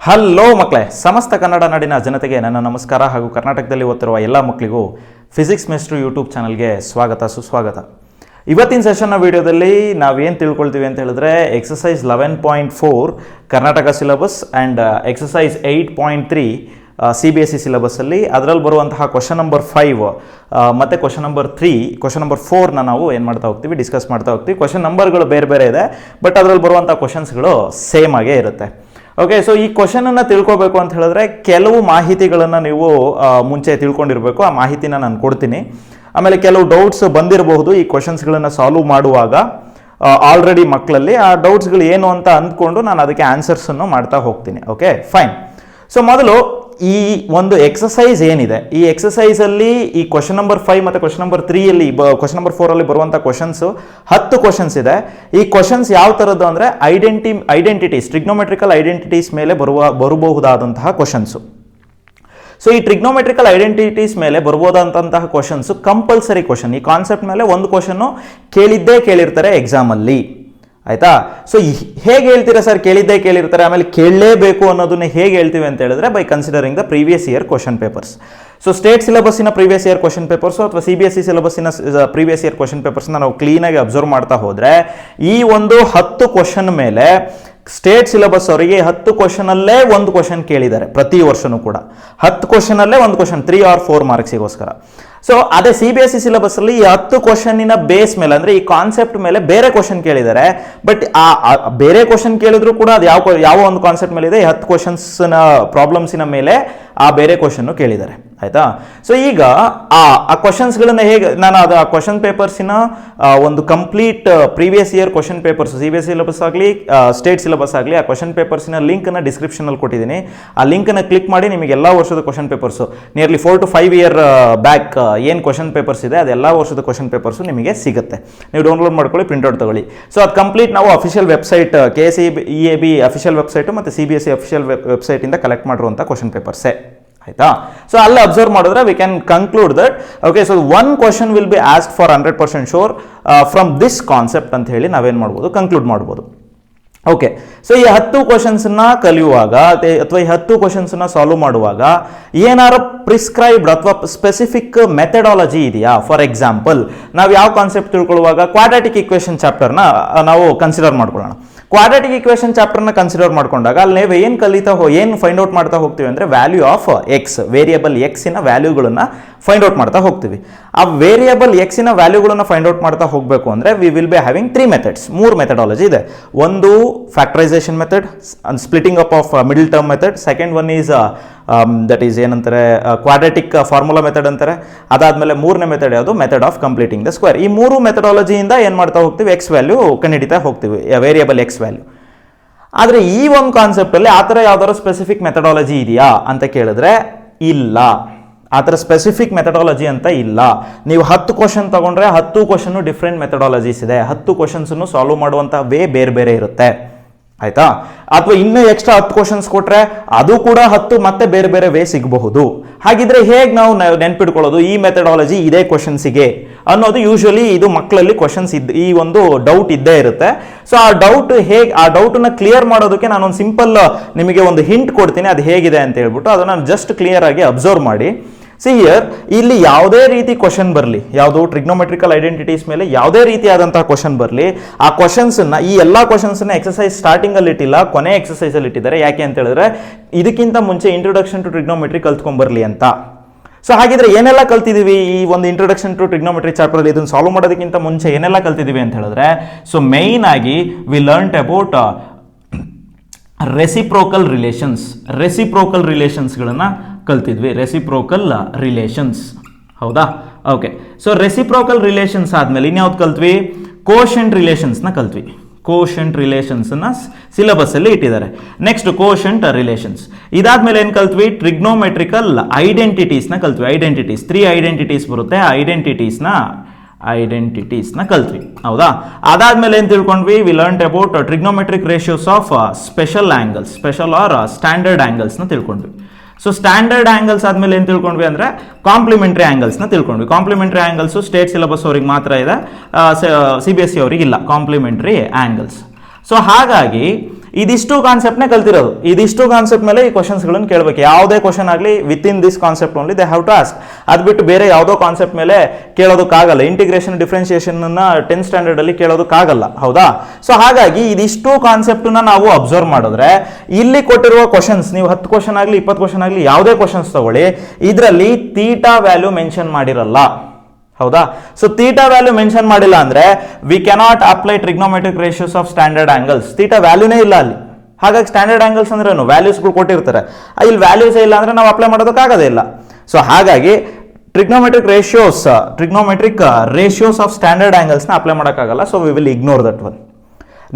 Hello ಮಕ್ಕಳೇ, ಸಮಸ್ತ ಕನ್ನಡ ನಾಡಿನ ಜನತೆಗೆ ನನ್ನ ನಮಸ್ಕಾರ ಹಾಗೂ ಕರ್ನಾಟಕದಲ್ಲಿ ಓದ್ತಿರುವ ಎಲ್ಲ ಮಕ್ಕಳಿಗೂ ಫಿಸಿಕ್ಸ್ ಮೆಸ್ಟ್ರು ಯೂಟ್ಯೂಬ್ ಚಾನಲ್ಗೆ ಸ್ವಾಗತ ಸುಸ್ವಾಗತ. ಇವತ್ತಿನ ಸೆಷನ್ನ ವಿಡಿಯೋದಲ್ಲಿ ನಾವೇನು ತಿಳ್ಕೊಳ್ತೀವಿ ಅಂತ ಹೇಳಿದ್ರೆ exercise 11.4 Karnataka syllabus and exercise 8.3 CBSE ಸಿಲೆಬಸ್ಸಲ್ಲಿ ಅದರಲ್ಲಿ ಬರುವಂತಹ ಕ್ವಶನ್ ನಂಬರ್ 5 ಮತ್ತು ಕ್ವಶನ್ ನಂಬರ್ 3, ಕ್ವಶನ್ ನಂಬರ್ 4ನ ನಾವು ಏನು ಮಾಡ್ತಾ ಹೋಗ್ತೀವಿ, ಡಿಸ್ಕಸ್ ಮಾಡ್ತಾ ಹೋಗ್ತೀವಿ. ಕ್ವಶನ್ ನಂಬರ್ಗಳು ಬೇರೆ ಬೇರೆ ಇದೆ, ಬಟ್ ಅದರಲ್ಲಿ ಬರುವಂಥ ಕ್ವಶನ್ಸ್ಗಳು ಸೇಮ್ ಆಗೇ ಇರುತ್ತೆ. ಓಕೆ, ಸೊ ಈ ಕ್ವಶನನ್ನು ತಿಳ್ಕೊಬೇಕು ಅಂತ ಹೇಳಿದ್ರೆ ಕೆಲವು ಮಾಹಿತಿಗಳನ್ನು ನೀವು ಮುಂಚೆ ತಿಳ್ಕೊಂಡಿರಬೇಕು. ಆ ಮಾಹಿತಿನ ನಾನು ಕೊಡ್ತೀನಿ. ಆಮೇಲೆ ಕೆಲವು ಡೌಟ್ಸ್ ಬಂದಿರಬಹುದು ಈ ಕ್ವಶನ್ಸ್ಗಳನ್ನು ಸಾಲ್ವ್ ಮಾಡುವಾಗ. ಆಲ್ರೆಡಿ ಮಕ್ಕಳಲ್ಲಿ ಆ ಡೌಟ್ಸ್ಗಳು ಏನು ಅಂತ ಅಂದ್ಕೊಂಡು ನಾನು ಅದಕ್ಕೆ ಆನ್ಸರ್ಸನ್ನು ಮಾಡ್ತಾ ಹೋಗ್ತೀನಿ. Okay, fine. ಸೊ ಮೊದಲು ಈ ಒಂದು ಎಕ್ಸಸೈಸ್ ಏನಿದೆ, ಈ ಎಕ್ಸಸೈಸಲ್ಲಿ ಈ ಕ್ವಶನ್ ನಂಬರ್ 5 ಮತ್ತು ಕ್ವಶನ್ ನಂಬರ್ 3ಯಲ್ಲಿ ಕ್ವಶನ್ ನಂಬರ್ 4ಅಲ್ಲಿ ಬರುವಂಥ ಕ್ವಶನ್ಸು 10 ಕ್ವಶನ್ಸ್ ಇದೆ. ಈ ಕ್ವಶನ್ಸ್ ಯಾವ ಥರದ್ದು ಅಂದರೆ ಐಡೆಂಟಿಟೀಸ್, ಟ್ರಿಗ್ನೋಮೆಟ್ರಿಕಲ್ ಐಡೆಂಟಿಟೀಸ್ ಮೇಲೆ ಬರಬಹುದಾದಂತಹ ಕ್ವಶನ್ಸು. ಸೊ ಈ ಟ್ರಿಗ್ನೋಮೆಟ್ರಿಕಲ್ ಐಡೆಂಟಿಟೀಸ್ ಮೇಲೆ ಬರ್ಬೋದಂತಹ ಕ್ವಶನ್ಸು ಕಂಪಲ್ಸರಿ ಕ್ವಶನ್. ಈ ಕಾನ್ಸೆಪ್ಟ್ ಮೇಲೆ ಒಂದು ಕ್ವಶನ್ನು ಕೇಳಿರ್ತಾರೆ ಎಕ್ಸಾಮಲ್ಲಿ, ಆಯಿತಾ? ಸೊ ಹೇಗೆ ಹೇಳ್ತೀರಾ ಸರ್, ಕೇಳಿರ್ತಾರೆ, ಆಮೇಲೆ ಕೇಳಲೇಬೇಕು ಅನ್ನೋದನ್ನ ಹೇಗೆ ಹೇಳ್ತೀವಿ ಅಂತ ಹೇಳಿದ್ರೆ by considering the previous year question papers. So state ಸಿಲೆಬಸ್ಸಿನ ಪ್ರೀವಿಯಸ್ ಇಯರ್ ಕ್ವಶನ್ ಪೇಪರ್ಸು ಅಥವಾ CBSE ಸಿಲೆಬಸ್ಸಿನ ಪ್ರೀವಿಯಸ್ ಇಯರ್ ಕ್ವಶನ್ ಪೇಪರ್ಸ್ನ ನಾವು ಕ್ಲೀನಾಗಿ ಅಬ್ಸರ್ವ್ ಮಾಡ್ತಾ ಹೋದರೆ ಈ ಒಂದು 10 ಕ್ವಶನ್ ಮೇಲೆ ಸ್ಟೇಟ್ ಸಿಲೆಬಸ್ ಅವರಿಗೆ 10 ಕ್ವಶನಲ್ಲೇ ಒಂದು ಕ್ವಶನ್ ಕೇಳಿದ್ದಾರೆ. ಪ್ರತಿ ವರ್ಷನೂ ಕೂಡ 10 ಕ್ವಶನಲ್ಲೇ ಒಂದು ಕ್ವಶನ್ 3 or 4 ಮಾರ್ಕ್ಸಿಗೋಸ್ಕರ. ಸೊ ಅದೇ CBSE ಸಿಲೆಬಸ್ ಅಲ್ಲಿ ಈ 10 ಕ್ವಶನ್ನಿನ ಬೇಸ್ ಮೇಲೆ, ಅಂದ್ರೆ ಈ ಕಾನ್ಸೆಪ್ಟ್ ಮೇಲೆ ಬೇರೆ ಕ್ವಶನ್ ಕೇಳಿದ್ದಾರೆ. ಬಟ್ ಆ ಬೇರೆ ಕ್ವಶನ್ ಕೇಳಿದ್ರು ಕೂಡ ಅದು ಯಾವ ಒಂದು ಕಾನ್ಸೆಪ್ಟ್ ಮೇಲೆ ಇದೆ, ಈ 10 ಕ್ವಶನ್ಸ್ನ ಪ್ರಾಬ್ಲಮ್ಸಿನ ಮೇಲೆ ಆ ಬೇರೆ ಕ್ವಶನ್ ಕೇಳಿದ್ದಾರೆ, ಆಯ್ತಾ? ಸೊ ಈಗ ಆ ಕ್ವಶನ್ಸ್ಗಳನ್ನ ಹೇಗೆ ನಾನು ಆ ಕ್ವಶನ್ ಪೇಪರ್ಸಿನ ಒಂದು complete previous year question papers CBSE syllabus ಆಗಲಿ ಸ್ಟೇಟ್ ಸಿಲೆಬಸ್ ಆಗಲಿ ಆ ಕ್ವಶನ್ ಪೇಪರ್ಸಿನ ಲಿಂಕ್ನ ಡಿಸ್ಕ್ರಿಪ್ಷನಲ್ಲಿ ಕೊಟ್ಟಿದ್ದೀನಿ. ಆ ಲಿಂಕನ್ನು ಕ್ಲಿಕ್ ಮಾಡಿ ನಿಮಗೆ ಎಲ್ಲ ವರ್ಷದ question papers nearly 4 to 5 year back ಏನು ಕ್ವಶನ್ ಪೇಪರ್ಸ್ ಇದೆ ಅದೆಲ್ಲ ವರ್ಷದ ಕ್ವಶನ್ ಪೇಪರ್ಸು ನಿಮಗೆ ಸಿಗುತ್ತೆ. ನೀವು ಡೌನ್ಲೋಡ್ ಮಾಡ್ಕೊಳ್ಳಿ, ಪ್ರಿಂಟ್ಔಟ್ ತಗೊಳ್ಳಿ. ಸೊ ಅದು ಕಂಪ್ಲೀಟ್ ನಾವು official website KSEB official website ಮತ್ತು CBSE ಅಫಿಷಿಯಲ್ ವೆಬ್ಸೈಟಿಂದ ಕಲೆಕ್ಟ್ ಮಾಡಿರುವಂಥ ಕ್ವಶನ್ ಪೇಪರ್ಸೇ, ಆಯ್ತಾ? ಸೊ ಅಲ್ಲಿ ಅಬ್ಸರ್ವ್ ಮಾಡಿದ್ರೆ we can conclude that okay, so one question will be asked for 100% sure from this concept ಅಂತ ಹೇಳಿ ನಾವೇನು ಮಾಡ್ಬೋದು, ಕನ್ಕ್ಲೂಡ್ ಮಾಡ್ಬೋದು. ಓಕೆ, ಸೊ ಈ 10 ಕ್ವಶನ್ಸ್ನ ಕಲಿಯುವಾಗ ಅಥವಾ ಈ 10 ಕ್ವಶನ್ಸ್ನ ಸಾಲ್ವ್ ಮಾಡುವಾಗ ಏನಾರು ಪ್ರಿಸ್ಕ್ರೈಬ್ಡ್ ಅಥವಾ ಸ್ಪೆಸಿಫಿಕ್ ಮೆಥಡಾಲಜಿ ಇದೆಯಾ? ಫಾರ್ ಎಕ್ಸಾಂಪಲ್ ನಾವು ಯಾವ ಕಾನ್ಸೆಪ್ಟ್ ತಿಳ್ಕೊಳ್ಳುವಾಗ ಕ್ವಾಡ್ರಾಟಿಕ್ ಇಕ್ವೇಷನ್ ಚಾಪ್ಟರ್ನ ನಾವು ಕನ್ಸಿಡರ್ ಮಾಡ್ಕೊಳ್ಳೋಣ. ಕ್ವಾಡ್ರಾಟಿಕ್ ಇಕ್ವೇಷನ್ ಚಾಪ್ಟರ್ನ ಕನ್ಸಿಡರ್ ಮಾಡ್ಕೊಂಡಾಗ ಅಲ್ಲಿ ನೀವು ಏನು ಫೈಂಡ್ ಔಟ್ ಮಾಡ್ತಾ ಹೋಗ್ತೀವಿ ಅಂದರೆ ವ್ಯಾಲ್ಯೂ ಆಫ್ ಎಕ್ಸ್, ವೇರಿಯಬಲ್ ಎಕ್ಸಿನ ವ್ಯಾಲ್ಯೂಗಳನ್ನು ಫೈಂಡ್ ಔಟ್ ಮಾಡ್ತಾ ಹೋಗ್ತೀವಿ. ಆ ವೇರಿಯಬಲ್ ಎಕ್ಸಿನ ವ್ಯಾಲ್ಯೂಗಳನ್ನು ಫೈಂಡ್ ಔಟ್ ಮಾಡ್ತಾ ಹೋಗಬೇಕು ಅಂದರೆ we will be having 3 methods, 3 methodology ಇದೆ. ಒಂದು factorisation method, splitting up of middle term method. Second one is that is ಏನಂತಾರೆ ಕ್ವಾಡ್ರಾಟಿಕ್ ಫಾರ್ಮುಲಾ ಮೆಥಡ್ ಅಂತಾರೆ. ಅದಾದಮೇಲೆ 3ನೇ ಮೆಥಡ್ ಯಾವುದು, method of completing the square. ಈ 3 ಮೆಥಡಾಲಜಿಯಿಂದ ಏನು ಮಾಡ್ತಾ ಹೋಗ್ತೀವಿ, ಎಕ್ಸ್ ವ್ಯಾಲ್ಯೂ ಕಂಡುಹಿಡಿತಾ ಹೋಗ್ತೀವಿ, ವೇರಿಯಬಲ್ ಎಕ್ಸ್ ವ್ಯಾಲ್ಯೂ. ಆದರೆ ಈ ಒಂದು ಕಾನ್ಸೆಪ್ಟಲ್ಲಿ ಆ ಥರ ಯಾವ್ದಾದ್ರು ಸ್ಪೆಸಿಫಿಕ್ ಮೆಥಡಾಲಜಿ ಇದೆಯಾ ಅಂತ ಕೇಳಿದ್ರೆ ಇಲ್ಲ. ಆ ಥರ ಸ್ಪೆಸಿಫಿಕ್ ಮೆಥಡಾಲಜಿ ಅಂತ ಇಲ್ಲ. ನೀವು 10 ಕ್ವಶನ್ ತಗೊಂಡ್ರೆ 10 ಕ್ವಶನ್ನು ಡಿಫ್ರೆಂಟ್ ಮೆಥಡಾಲಜೀಸ್ ಇದೆ. 10 ಕ್ವಶನ್ಸನ್ನು ಸಾಲ್ವ್ ಮಾಡುವಂಥ ವೇ ಬೇರೆ ಬೇರೆ ಇರುತ್ತೆ, ಆಯ್ತಾ? ಅಥವಾ ಇನ್ನೂ ಎಕ್ಸ್ಟ್ರಾ 10 ಕ್ವಶನ್ಸ್ ಕೊಟ್ಟರೆ ಅದು ಕೂಡ 10 ಮತ್ತೆ ಬೇರೆ ಬೇರೆ ವೇ ಸಿಗಬಹುದು. ಹಾಗಿದ್ರೆ ಹೇಗೆ ನಾವು ನೆನ್ಪಿಟ್ಕೊಳ್ಳೋದು ಈ ಮೆಥಡಾಲಜಿ ಇದೇ ಕ್ವಶನ್ಸಿಗೆ ಅನ್ನೋದು ಯೂಶುವಲಿ ಇದು ಮಕ್ಕಳಲ್ಲಿ ಕ್ವಶನ್ಸ್ ಈ ಒಂದು ಡೌಟ್ ಇದ್ದೇ ಇರುತ್ತೆ. ಸೊ ಆ ಡೌಟನ್ನ ಕ್ಲಿಯರ್ ಮಾಡೋದಕ್ಕೆ ನಾನೊಂದು ಸಿಂಪಲ್ ನಿಮಗೆ ಒಂದು ಹಿಂಟ್ ಕೊಡ್ತೀನಿ, ಅದು ಹೇಗಿದೆ ಅಂತ ಹೇಳ್ಬಿಟ್ಟು ಅದನ್ನು ಜಸ್ಟ್ ಕ್ಲಿಯರ್ ಆಗಿ ಅಬ್ಸರ್ವ್ ಮಾಡಿ. ಸಿ ಹಿಯರ್, ಇಲ್ಲಿ ಯಾವುದೇ ರೀತಿ ಕ್ವಶನ್ ಬರಲಿ, ಯಾವುದು ಟ್ರಿಗ್ನೋಮೆಟ್ರಿಕಲ್ ಐಡೆಂಟಿಟೀಸ್ ಮೇಲೆ ಯಾವುದೇ ರೀತಿಯಾದಂತಹ ಕ್ವಶನ್ ಬರಲಿ, ಆ ಕ್ವಶನ್ಸನ್ನ ಈ ಎಲ್ಲ ಕ್ವಶನ್ಸನ್ನ ಎಕ್ಸಸೈಸ್ ಸ್ಟಾರ್ಟಿಂಗಲ್ಲಿ ಇಟ್ಟಿಲ್ಲ, ಕೊನೆ ಎಕ್ಸಸೈಸಲ್ಲಿ ಇಟ್ಟಿದ್ದಾರೆ. ಯಾಕೆ ಅಂತ ಹೇಳಿದ್ರೆ ಇದಕ್ಕಿಂತ ಮುಂಚೆ ಇಂಟ್ರೊಡಕ್ಷನ್ ಟು ಟ್ರಿಗ್ನೋಮೆಟ್ರಿ ಕಲ್ತ್ಕೊಂಡ್ಬರ್ಲಿ ಅಂತ. ಸೊ ಹಾಗಿದ್ರೆ ಏನೆಲ್ಲ ಕಲ್ತಿದ್ದೀವಿ ಈ ಒಂದು ಇಂಟ್ರೊಡಕ್ಷನ್ ಟು ಟ್ರಿಗ್ನೋಮೆಟ್ರಿ ಚಾಪ್ಟರ್, ಇದನ್ನು ಸಾಲ್ವ್ ಮಾಡೋದಕ್ಕಿಂತ ಮುಂಚೆ ಏನೆಲ್ಲ ಕಲ್ತಿದ್ದೀವಿ ಅಂತ ಹೇಳಿದ್ರೆ, ಸೊ ಮೇಯ್ನ್ ಆಗಿ ವಿ ಲರ್ನ್ಡ್ ಅಬೌಟ್ ರೆಸಿಪ್ರೋಕಲ್ ರಿಲೇಷನ್ಸ್ಗಳನ್ನು ಕಲ್ತಿದ್ವಿ. ರೆಸಿಪ್ರೋಕಲ್ ರಿಲೇಷನ್ಸ್, ಹೌದಾ? ಓಕೆ, ಸೊ ರೆಸಿಪ್ರೋಕಲ್ ರಿಲೇಷನ್ಸ್ ಆದಮೇಲೆ ಇನ್ಯಾವ್ದು ಕಲ್ತ್ವಿ, ಕೋಶೆಂಟ್ ರಿಲೇಷನ್ಸ್ನ ಕಲ್ತ್ವಿ. ಕೋಶೆಂಟ್ ರಿಲೇಷನ್ಸ್ನ ಸಿಲೆಬಸ್ಸಲ್ಲಿ ಇಟ್ಟಿದ್ದಾರೆ. Next quotient relations. ಇದಾದ್ಮೇಲೆ ಏನು ಕಲ್ತ್ವಿ, ಟ್ರಿಗ್ನೋಮೆಟ್ರಿಕಲ್ ಐಡೆಂಟಿಟೀಸ್ನ ಕಲ್ತ್ವಿ. ಐಡೆಂಟಿಟೀಸ್ 3 ಐಡೆಂಟಿಟೀಸ್ ಬರುತ್ತೆ, ಐಡೆಂಟಿಟೀಸ್ನ ಕಲ್ತ್ವಿ, ಹೌದಾ? ಅದಾದ್ಮೇಲೆ ಏನು ತಿಳ್ಕೊಂಡ್ವಿ, we learned about trigonometric ratios of special or standard ಆಂಗಲ್ಸ್ನ ತಿಳ್ಕೊಂಡ್ವಿ. ಸೊ ಸ್ಟ್ಯಾಂಡರ್ಡ್ ಆಂಗಲ್ಸ್ ಆದಮೇಲೆ ಏನು ತಿಳ್ಕೊಂಡ್ವಿ ಅಂದರೆ ಕಾಂಪ್ಲಿಮೆಂಟ್ರಿ ಆಂಗಲ್ಸ್ನ ತಿಳ್ಕೊಂಡ್ವಿ. ಕಾಂಪ್ಲಿಮೆಂಟ್ರಿ ಆಂಗಲ್ಸು ಸ್ಟೇಟ್ ಸಿಲೆಬಸ್ ಅವ್ರಿಗೆ ಮಾತ್ರ ಇದೆ, CBSE ಅವರಿಗಿಲ್ಲ ಕಾಂಪ್ಲಿಮೆಂಟ್ರಿ ಆಂಗಲ್ಸ್. ಸೊ ಹಾಗಾಗಿ ಇದಿಷ್ಟು ಕಾನ್ಸೆಪ್ಟ್ನೇ ಕಲ್ತಿರೋದು. ಇದಿಷ್ಟು ಕಾನ್ಸೆಪ್ಟ್ ಮೇಲೆ ಈ ಕ್ವಶನ್ಸ್ಗಳನ್ನು ಕೇಳಬೇಕು. ಯಾವುದೇ ಕ್ವಶನ್ ಆಗಲಿ with in this concept only they have to ask. ಅದು ಬಿಟ್ಟು ಬೇರೆ ಯಾವುದೋ ಕಾನ್ಸೆಪ್ಟ್ ಮೇಲೆ ಕೇಳೋದಕ್ಕಾಗಲ್ಲ. ಇಂಟಿಗ್ರೇಷನ್ ಡಿಫ್ರೆನ್ಸಿಯೇಷನ್ 10th ಸ್ಟ್ಯಾಂಡರ್ಡ್ ಅಲ್ಲಿ ಕೇಳೋದಕ್ಕಾಗಲ್ಲ, ಹೌದಾ? ಸೊ ಹಾಗಾಗಿ ಇದಿಷ್ಟು ಕಾನ್ಸೆಪ್ಟನ್ನ ನಾವು ಅಬ್ಸರ್ವ್ ಮಾಡಿದ್ರೆ ಇಲ್ಲಿ ಕೊಟ್ಟಿರುವ ಕ್ವಶನ್ಸ್, ನೀವು 10 ಕ್ವಶನ್ ಆಗಲಿ 20 ಕ್ವಶನ್ ಆಗಲಿ ಯಾವುದೇ ಕ್ವಶನ್ಸ್ ತಗೊಳ್ಳಿ, ಇದರಲ್ಲಿ ಥೀಟಾ ವ್ಯಾಲ್ಯೂ ಮೆನ್ಷನ್ ಮಾಡಿರಲ್ಲ, ಹೌದಾ? ಸೊ ಥೀಟಾ ವ್ಯಾಲ್ಯೂ ಮೆನ್ಷನ್ ಮಾಡಿಲ್ಲ ಅಂದ್ರೆ we cannot apply trigonometric ratios of standard angles. Theta ವ್ಯಾಲ್ಯೂನೇ ಇಲ್ಲ ಅಲ್ಲಿ. ಹಾಗಾಗಿ ಸ್ಟ್ಯಾಂಡರ್ಡ್ ಆಂಗಲ್ಸ್ ಅಂದ್ರೆ ಏನು, ವ್ಯಾಲ್ಯೂಸ್ಗಳು ಕೊಟ್ಟಿರ್ತಾರೆ, ಇಲ್ಲಿ ವ್ಯಾಲ್ಯೂಸ್ ಇಲ್ಲ ಅಂದ್ರೆ ನಾವು ಅಪ್ಲೈ ಮಾಡೋದಕ್ಕಾಗೋದೇ ಇಲ್ಲ. ಸೊ ಹಾಗಾಗಿ trigonometric ratios of standard angles ನ ಅಪ್ಲೈ ಮಾಡೋಕ್ಕಾಗಲ್ಲ. So we will ignore that one.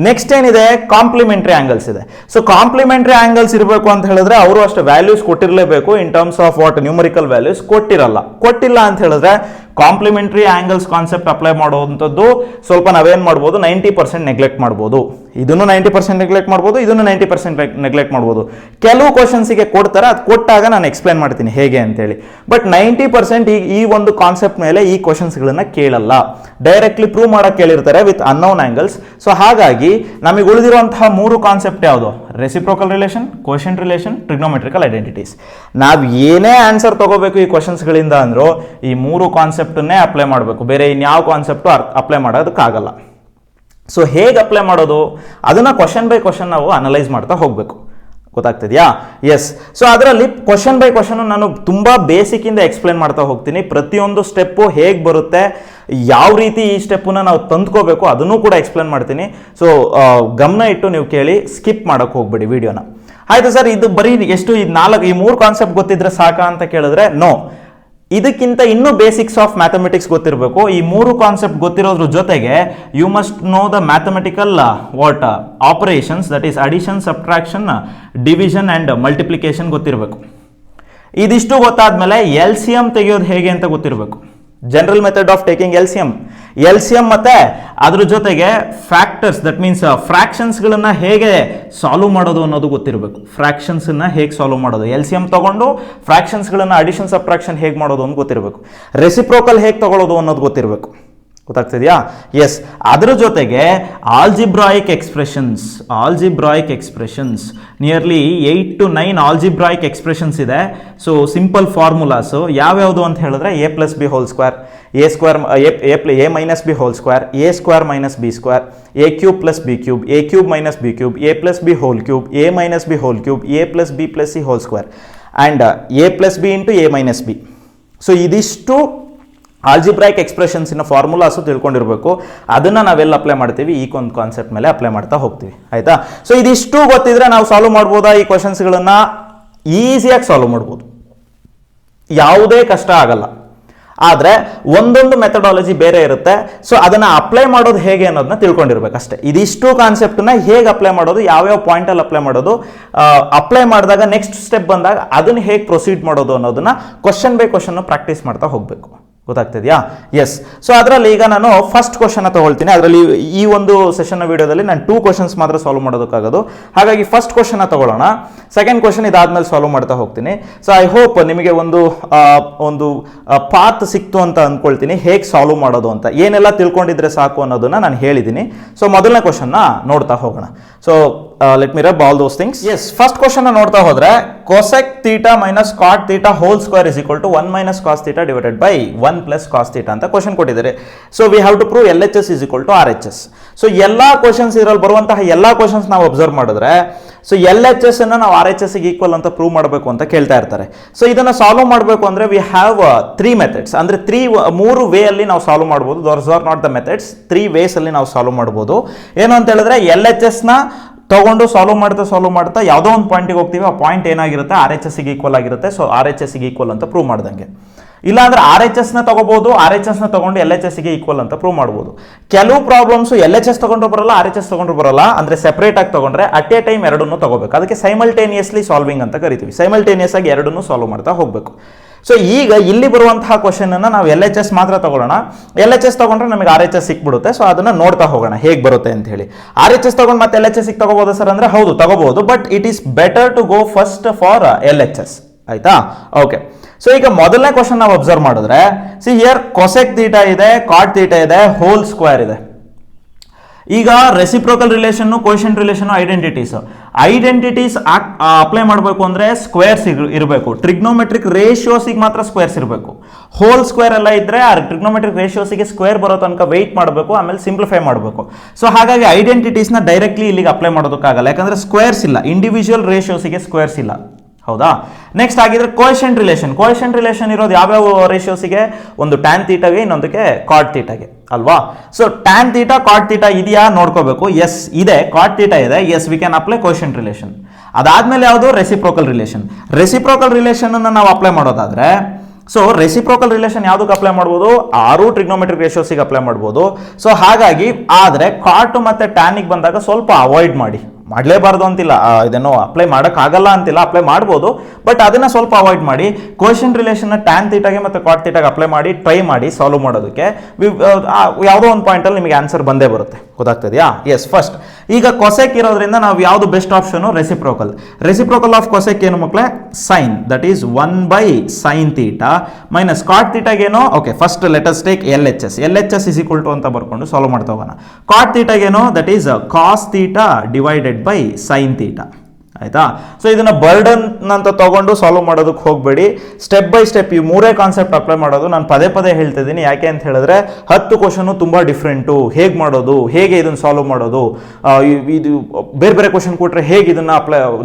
Next ಏನಿದೆ, ಕಾಂಪ್ಲಿಮೆಂಟರಿ ಆಂಗಲ್ಸ್ ಇದೆ. ಸೊ ಕಾಂಪ್ಲಿಮೆಂಟರಿ ಆಂಗಲ್ಸ್ ಇರಬೇಕು ಅಂತ ಹೇಳಿದ್ರೆ ಅವರು ಅಷ್ಟು ವ್ಯಾಲ್ಯೂಸ್ ಕೊಟ್ಟಿರಲೇಬೇಕು. In terms of what, numerical values ಕೊಟ್ಟಿಲ್ಲ ಅಂತ ಹೇಳಿದ್ರೆ ಕಾಂಪ್ಲಿಮೆಂಟರಿ ಆಂಗಲ್ಸ್ ಕಾನ್ಸೆಪ್ಟ್ ಅಪ್ಲೈ ಮಾಡುವಂಥದ್ದು ಸ್ವಲ್ಪ ನಾವೇನ್ ಮಾಡ್ಬೋದು, 90% ನೆಗ್ಲೆಕ್ಟ್ ಮಾಡ್ಬೋದು. ಇದನ್ನು 90% ನೆಗ್ಲೆಕ್ಟ್ ಮಾಡ್ಬೋದು, ಇದನ್ನು 90% ನೆಗ್ಲೆಕ್ಟ್ ಮಾಡ್ಬೋದು. ಕೆಲವು ಕ್ವಶನ್ಸಿಗೆ ಕೊಡ್ತಾರೆ, ಅದು ಕೊಟ್ಟಾಗ ನಾನು ಎಕ್ಸ್ಪ್ಲೇನ್ ಮಾಡ್ತೀನಿ ಹೇಗೆ ಅಂತೇಳಿ. ಬಟ್ 90% ಈ ಒಂದು ಕಾನ್ಸೆಪ್ಟ್ ಮೇಲೆ ಈ ಕ್ವಶನ್ಸ್ಗಳನ್ನ ಕೇಳಲ್ಲ, ಡೈರೆಕ್ಟ್ಲಿ ಪ್ರೂವ್ ಮಾಡಕ್ಕೆ ಕೇಳಿರ್ತಾರೆ ವಿತ್ ಅನ್ನೋನ್ ಆಂಗಲ್ಸ್. ಸೊ ಹಾಗಾಗಿ ನಮಗೆ ಉಳಿದಿರುವಂತಹ 3 ಕಾನ್ಸೆಪ್ಟ್ ಯಾವುದು, reciprocal relation, quotient relation, trigonometrical identities. ನಾವು ಏನೇ ಆನ್ಸರ್ ತಗೋಬೇಕು ಈ ಕ್ವಶನ್ಸ್ಗಳಿಂದ ಅಂದ್ರೂ ಈ 3 ಕಾನ್ಸೆಪ್ಟ್ ಅಪ್ಲೈ ಮಾಡಬೇಕು, ಬೇರೆ ಇನ್ಯಾವ ಕಾನ್ಸೆಪ್ಟ್ ಅಪ್ಲೈ ಮಾಡೋದಕ್ಕಾಗಲ್ಲ. ಸೊ ಹೇಗೆ ಅಪ್ಲೈ ಮಾಡೋದು, ಅದನ್ನ ಕ್ವಶನ್ ಬೈ ಕ್ವಶನ್ ನಾವು ಅನಲೈಸ್ ಮಾಡ್ತಾ ಹೋಗ್ಬೇಕು. ಗೊತ್ತಾಗ್ತಿದ್ಯಾ? ಎಸ್. ಸೊ ಅದರಲ್ಲಿ ಕ್ವಶನ್ ಬೈ ಕ್ವಶನ್ ನಾನು ತುಂಬಾ ಬೇಸಿಕ್ ಇಂದ ಎಕ್ಸ್ಪ್ಲೇನ್ ಮಾಡ್ತಾ ಹೋಗ್ತೀನಿ. ಪ್ರತಿಯೊಂದು ಸ್ಟೆಪ್ಪು ಹೇಗೆ ಬರುತ್ತೆ, ಯಾವ ರೀತಿ ಈ ಸ್ಟೆಪ್ಪನ್ನ ನಾವು ತಂದ್ಕೋಬೇಕು ಅದನ್ನು ಕೂಡ ಎಕ್ಸ್ಪ್ಲೇನ್ ಮಾಡ್ತೀನಿ. ಸೊ ಗಮನ ಇಟ್ಟು ನೀವು ಕೇಳಿ, ಸ್ಕಿಪ್ ಮಾಡಕ್ಕೆ ಹೋಗ್ಬೇಡಿ ವಿಡಿಯೋನ. ಆಯ್ತು ಸರ್, ಇದು ಬರೀ ಎಷ್ಟು, ಈ 3 ಕಾನ್ಸೆಪ್ಟ್ ಗೊತ್ತಿದ್ರೆ ಸಾಕಾ ಅಂತ ಕೇಳಿದ್ರೆ ನೋ, ಇದಕ್ಕಿಂತ ಇನ್ನೂ ಬೇಸಿಕ್ಸ್ ಆಫ್ ಮ್ಯಾಥಮೆಟಿಕ್ಸ್ ಗೊತ್ತಿರಬೇಕು. ಈ 3 ಕಾನ್ಸೆಪ್ಟ್ ಗೊತ್ತಿರೋದ್ರ ಜೊತೆಗೆ you must know the mathematical what operations, that is addition, subtraction, division and multiplication ಗೊತ್ತಿರಬೇಕು. ಇದಿಷ್ಟು ಗೊತ್ತಾದ್ಮೇಲೆ LCM ತೆಗೆಯೋದು ಹೇಗೆ ಅಂತ ಗೊತ್ತಿರಬೇಕು. General method of taking LCM ಮತ್ತೆ ಅದ್ರ ಜೊತೆಗೆ ಫ್ಯಾಕ್ಟರ್ಸ್, ದಟ್ ಮೀನ್ಸ್ ಫ್ರಾಕ್ಷನ್ಸ್ ಗಳನ್ನ ಹೇಗೆ ಸಾಲ್ವ್ ಮಾಡೋದು ಅನ್ನೋದು ಗೊತ್ತಿರಬೇಕು. ಫ್ರಾಕ್ಷನ್ಸ್ ಹೇಗೆ ಸಾಲ್ವ್ ಮಾಡೋದು, LCM ತಗೊಂಡು ಫ್ರಾಕ್ಷನ್ಸ್ ಗಳನ್ನ ಅಡಿಷನ್ ಸಬ್ಟ್ರಾಕ್ಷನ್ ಹೇಗೆ ಮಾಡೋದು ಅಂತ ಗೊತ್ತಿರಬೇಕು. ರೆಸಿಪ್ರೋಕಲ್ ಹೇಗೆ ತಗೊಳ್ಳೋದು ಅನ್ನೋದು ಗೊತ್ತಿರಬೇಕು. ಗೊತ್ತಾಗ್ತಿದ್ಯಾ? ಎಸ್. ಅದರ ಜೊತೆಗೆ algebraic expressions nearly 8 to 9 algebraic expressions ಇದೆ. ಸೊ ಸಿಂಪಲ್ ಫಾರ್ಮುಲಾಸ್ ಯಾವ್ಯಾವುದು ಅಂತ ಹೇಳಿದ್ರೆ a + b whole square, a - b whole square, a square - b square, a cube + b cube, a cube - b cube, a + b whole cube, a - b whole cube, a + b + c whole square and a + b into a - b. So ಇದಿಷ್ಟು algebraic expressions ಇನ formulas ತಿಳ್ಕೊಂಡಿರಬೇಕು. ಅದನ್ನ ನಾವೆಲ್ಲ apply ಮಾಡ್ತೀವಿ, ಈ ಒಂದು concept ಮೇಲೆ apply ಮಾಡ್ತಾ ಹೋಗ್ತೀವಿ. ಆಯ್ತಾ? ಸೊ ಇದಿಷ್ಟು ಗೊತ್ತಿದ್ರೆ ನಾವು ಸಾಲ್ವ್ ಮಾಡ್ಬೋದಾ ಈ ಕ್ವಶನ್ಸ್ಗಳನ್ನ? ಈಸಿಯಾಗಿ ಸಾಲ್ವ್ ಮಾಡ್ಬೋದು, ಯಾವುದೇ ಕಷ್ಟ ಆಗಲ್ಲ. ಆದ್ರೆ ಒಂದೊಂದು ಮೆಥಡಾಲಜಿ ಬೇರೆ ಇರುತ್ತೆ. ಸೊ ಅದನ್ನ ಅಪ್ಲೈ ಮಾಡೋದು ಹೇಗೆ ಅನ್ನೋದನ್ನ ತಿಳ್ಕೊಂಡಿರ್ಬೇಕು ಅಷ್ಟೇ. ಇದಿಷ್ಟು ಕಾನ್ಸೆಪ್ಟ್ನ ಹೇಗೆ ಅಪ್ಲೈ ಮಾಡೋದು, ಯಾವ್ಯಾವ ಪಾಯಿಂಟ್ ಅಲ್ಲಿ ಅಪ್ಲೈ ಮಾಡೋದು, ಅಪ್ಲೈ ಮಾಡಿದಾಗ ನೆಕ್ಸ್ಟ್ ಸ್ಟೆಪ್ ಬಂದಾಗ ಅದನ್ನ ಹೇಗೆ ಪ್ರೊಸೀಡ್ ಮಾಡೋದು ಅನ್ನೋದನ್ನ ಕ್ವಶನ್ ಬೈ ಕ್ವಶನ್ ಪ್ರಾಕ್ಟೀಸ್ ಮಾಡ್ತಾ ಹೋಗ್ಬೇಕು. ಗೊತ್ತಾಗ್ತಿದ್ಯಾ? ಎಸ್. ಸೊ ಅದರಲ್ಲಿ ಈಗ ನಾನು ಫಸ್ಟ್ ಕ್ವಶನ್ ತಗೊಳ್ತೀನಿ. ಅದರಲ್ಲಿ ಈ ಒಂದು ಸೆಷನ್ ವಿಡಿಯೋದಲ್ಲಿ ನಾನು 2 ಕ್ವಶನ್ಸ್ ಮಾತ್ರ ಸಾಲ್ವ್ ಮಾಡೋದಕ್ಕಾಗೋದು. ಹಾಗಾಗಿ ಫಸ್ಟ್ ಕ್ವಶನ್ ತಗೊಳ್ಳೋಣ. ಸೆಕೆಂಡ್ ಕ್ವಶನ್ ಇದಾದ್ಮೇಲೆ ಸಾಲ್ವ್ ಮಾಡ್ತಾ ಹೋಗ್ತೀನಿ. ಸೊ ಐ ಹೋಪ್ ನಿಮಗೆ ಒಂದು ಪಾತ್ ಸಿಕ್ತು ಅಂತ ಅಂದ್ಕೊಳ್ತೀನಿ, ಹೇಗೆ ಸಾಲ್ವ್ ಮಾಡೋದು ಅಂತ. ಏನೆಲ್ಲ ತಿಳ್ಕೊಂಡಿದ್ರೆ ಸಾಕು ಅನ್ನೋದನ್ನ ನಾನು ಹೇಳಿದ್ದೀನಿ. ಸೊ ಮೊದಲನೇ ಕ್ವಶನ್ನ ನೋಡ್ತಾ ಹೋಗೋಣ. So let me rub all those things. Yes. First question ನೋಡ್ತಾ ಹೋದ್ರೆ cosec theta minus cot theta whole square is equal to 1 - cos theta divided by 1 + cos theta ಅಂತ ಕ್ವಶನ್ ಕೊಟ್ಟಿದ್ದಾರೆ. So we have to prove LHS is equal to RHS. So ಎಲ್ಲಾ questions ಇದರಲ್ಲಿ ಬರುವಂತಹ ಎಲ್ಲಾ questions ನಾವು observe ಮಾಡಿದ್ರೆ so LHS ಅನ್ನ ನಾವು RHS ಗೆ ಈಕ್ವಲ್ ಅಂತ ಪ್ರೂವ್ ಮಾಡಬೇಕು ಅಂತ ಕೇಳ್ತಾ ಇರ್ತಾರೆ. ಸೊ ಇದನ್ನ ಸಾಲ್ವ್ ಮಾಡಬೇಕು ಅಂದ್ರೆ ವಿ ಹ್ಯಾವ್ 3 ಮೆಥಡ್ಸ್, ಅಂದ್ರೆ 3 ವೇ ಅಲ್ಲಿ ನಾವು ಸಾಲ್ವ್ ಮಾಡಬಹುದು. Those are not the methods, 3 ways ಅಲ್ಲಿ ನಾವು ಸಾಲ್ವ್ ಮಾಡಬಹುದು. ಏನು ಅಂತ ಹೇಳಿದ್ರೆ LHS ನ ತಗೊಂಡು ಸಾಲ್ವ್ ಮಾಡ್ತಾ ಯಾವುದೋ ಒಂದು ಪಾಯಿಂಟಿಗೆ ಹೋಗ್ತೀವಿ, ಆ ಪಾಯಿಂಟ್ ಏನಾಗಿರುತ್ತೆ RHS ಗೆ ಈಕ್ವಲ್ ಆಗಿರುತ್ತೆ. ಸೊ RHS ಗೆ ಈಕ್ವಲ್ ಅಂತ ಪ್ರೂವ್ ಮಾಡ್ದಂಗೆ. ಇಲ್ಲ ಅಂದ್ರೆ RHS ನ ತಗೋಬಹುದು, RHS ನ ತಗೊಂಡು LHS ಗೆ ಈಕ್ವಲ್ ಅಂತ ಪ್ರೂವ್ ಮಾಡಬಹುದು. ಕೆಲವು ಪ್ರಾಬ್ಲಮ್ಸ್ LHS ತಗೊಂಡ್ರು ಬರಲ್ಲ, RHS ತಗೊಂಡ್ರು ಬರಲ್ಲ, ಅಂದ್ರೆ ಸೆಪರೇಟ್ ಆಗಿ ತಗೊಂಡ್ರೆ ಅಟ್ ಎ ಟೈಮ್ ಎರಡನ್ನೂ ತಗೋಬೇಕು. ಅದಕ್ಕೆ ಸೈಮಲ್ಟೇನಿಯಸ್ಲಿ ಸಾಲ್ವಿಂಗ್ ಅಂತ ಕರಿತೀವಿ. ಸೈಮಲ್ಟೇನಿಯಸ್ ಆಗಿ ಎರಡನ್ನೂ ಸಾಲ್ವ್ ಮಾಡ್ತಾ ಹೋಗ್ಬೇಕು. ಸೊ ಈಗ ಇಲ್ಲಿ ಬರುವಂತಹ ಕ್ವಶನ್ ಅನ್ನ ನಾವು LHS ಮಾತ್ರ ತಗೊಳ್ಳೋಣ. LHS ತಗೊಂಡ್ರೆ ನಮಗೆ RHS ಸಿಕ್ಬಿಡುತ್ತೆ. ಸೊ ಅದನ್ನ ನೋಡ್ತಾ ಹೋಗೋಣ ಹೇಗೆ ಬರುತ್ತೆ ಅಂತ ಹೇಳಿ. RHS ತಗೊಂಡು ಮತ್ತೆ LHS ತಗೋಬಹುದು ಸರ್ ಅಂದ್ರೆ ಹೌದು ತಗೋಬಹುದು, but it is better to go first for LHS. ಆಯ್ತಾ? ಓಕೆ. ಸೊ ಈಗ ಮೊದಲನೇ ಕ್ವಶನ್ ನಾವು ಅಬ್ಸರ್ವ್ ಮಾಡಿದ್ರೆ ಸಿ ಹಿಯರ್ cosec ಥೀಟಾ ಇದೆ, cot ಥೀಟಾ ಇದೆ, ಹೋಲ್ ಸ್ಕ್ವೇರ್ ಇದೆ. ಈಗ reciprocal relation, quotient relation, identities apply ಮಾಡಬೇಕು ಅಂದ್ರೆ ಸ್ಕ್ವೇರ್ಸ್ ಇರಬೇಕು. ಟ್ರಿಗ್ನೋಮೆಟ್ರಿಕ್ ರೇಷಿಯೋಸಿಗೆ ಮಾತ್ರ ಸ್ಕ್ವೇರ್ಸ್ ಇರಬೇಕು. ಹೋಲ್ ಸ್ಕ್ವೇರ್ ಎಲ್ಲ ಇದ್ರೆ ಆ ಟ್ರಿಗ್ನೋಮೆಟ್ರಿಕ್ ರೇಷಿಯೋಸಿಗೆ ಸ್ಕ್ವೇರ್ ಬರೋ ತನಕ ವೆಯ್ಟ್ ಮಾಡಬೇಕು, ಆಮೇಲೆ ಸಿಂಪ್ಲಿಫೈ ಮಾಡಬೇಕು. ಸೊ ಹಾಗಾಗಿ ಐಡೆಂಟಿಟೀಸ್ನ ಡೈರೆಕ್ಟ್ಲಿ ಇಲ್ಲಿಗೆ ಅಪ್ಲೈ ಮಾಡೋದಕ್ಕಾಗಲ್ಲ, ಯಾಕಂದ್ರೆ ಸ್ಕ್ವೇರ್ಸ್ ಇಲ್ಲ, ಇಂಡಿವಿಜುವಲ್ ರೇಷಿಯೋಸಿಗೆ ಸ್ಕ್ವೇರ್ಸ್ ಇಲ್ಲ. ಹೌದಾ? ನೆಕ್ಸ್ಟ್ ಆಗಿದ್ರೆ ಕೋಶೆಂಟ್ ರಿಲೇಷನ್ ಇರೋದು ಯಾವ್ಯಾವ ರೇಷಿಯೋಸಿಗೆ? ಒಂದು ಟ್ಯಾನ್ ಥೀಟಾಗೆ, ಇನ್ನೊಂದಕ್ಕೆ ಕಾಟ್ ಥೀಟಾಗೆ ಅಲ್ವಾ? So tan theta cot theta ಇದೆಯಾ ನೋಡ್ಕೋಬೇಕು. ಎಸ್ ಇದೆ, ಕಾಟ್ ಥೀಟಾ ಇದೆ, yes we can apply quotient relation. ಅದಾದ್ಮೇಲೆ ಯಾವುದು? ರೆಸಿಪ್ರೋಕಲ್ ರಿಲೇಷನ್ ಅನ್ನು ನಾವು ಅಪ್ಲೈ ಮಾಡೋದಾದ್ರೆ, ಸೊ ರೆಸಿಪ್ರೋಕಲ್ ರಿಲೇಷನ್ ಯಾವುದಕ್ಕೆ ಅಪ್ಲೈ ಮಾಡ್ಬೋದು? 6 ಟ್ರಿಗ್ನೋಮೆಟ್ರಿಕ್ ರೇಷಿಯೋಸಿಗೆ ಅಪ್ಲೈ ಮಾಡ್ಬೋದು. ಸೊ ಹಾಗಾಗಿ ಆದರೆ ಕಾಟ್ ಮತ್ತೆ ಟ್ಯಾನಿಗೆ ಬಂದಾಗ ಸ್ವಲ್ಪ ಅವಾಯ್ಡ್ ಮಾಡಲೇಬಾರ್ದು ಅಂತಿಲ್ಲ, ಇದನ್ನು ಅಪ್ಲೈ ಮಾಡೋಕ್ಕಾಗಲ್ಲ ಅಂತಿಲ್ಲ, ಅಪ್ಲೈ ಮಾಡ್ಬೋದು, ಬಟ್ ಅದನ್ನ ಸ್ವಲ್ಪ ಅವಾಯ್ಡ್ ಮಾಡಿ. ಕೋಶೆಂಟ್ ರಿಲೇಷನ್ನ ಟ್ಯಾನ್ ಥೀಟಾಗೆ ಮತ್ತು ಕಾಟ್ ಥೀಟಾಗೆ ಅಪ್ಲೈ ಮಾಡಿ ಟ್ರೈ ಮಾಡಿ ಸಾಲ್ವ್ ಮಾಡೋದಕ್ಕೆ. ಯಾವುದೋ ಒಂದು ಪಾಯಿಂಟಲ್ಲಿ ನಿಮಗೆ ಆನ್ಸರ್ ಬಂದೇ ಬರುತ್ತೆ. ಗೊತ್ತಾಗ್ತದೆಯಾ? ಎಸ್. ಫಸ್ಟ್ ಈಗ ಕೊಸೆಕ್ ಇರೋದ್ರಿಂದ ನಾವು ಯಾವುದು best option? Reciprocal of cosec ಏನು ಮಕ್ಕಳೇ? Sine, that is 1/sin theta minus cot ಥೀಟಾಗೇನು? Okay, first let us take LHS is equal to ಅಂತ ಬರ್ಕೊಂಡು ಸಾಲ್ವ್ ಮಾಡ್ತಾ ಹೋಗೋಣ. ಕಾಟ್ ಥೀಟಾಗೇನು? That is cos theta divided by sine theta. ಆಯ್ತಾ? So ಇದನ್ನ ಬರ್ಡನ್ ಅಂತ ತಗೊಂಡು ಸಾಲ್ವ್ ಮಾಡೋದಕ್ಕೆ ಹೋಗಬೇಡಿ. ಸ್ಟೆಪ್ ಬೈ ಸ್ಟೆಪ್ ಈ ಮೂರೇ ಕಾನ್ಸೆಪ್ಟ್ ಅಪ್ಲೈ ಮಾಡೋದು. ನಾನು ಪದೇ ಹೇಳ್ತಿದ್ದೀನಿ, ಯಾಕೆ ಅಂತ ಹೇಳಿದ್ರೆ 10 ಕ್ವಶನ್ ತುಂಬಾ ಡಿಫ್ರೆಂಟು. ಹೇಗೆ ಮಾಡೋದು, ಹೇಗೆ ಇದನ್ನ ಸಾಲ್ವ್ ಮಾಡೋದು, ಇದು ಬೇರೆ ಕ್ವಶನ್ ಕೊಟ್ರೆ ಹೇಗೆ ಇದನ್ನ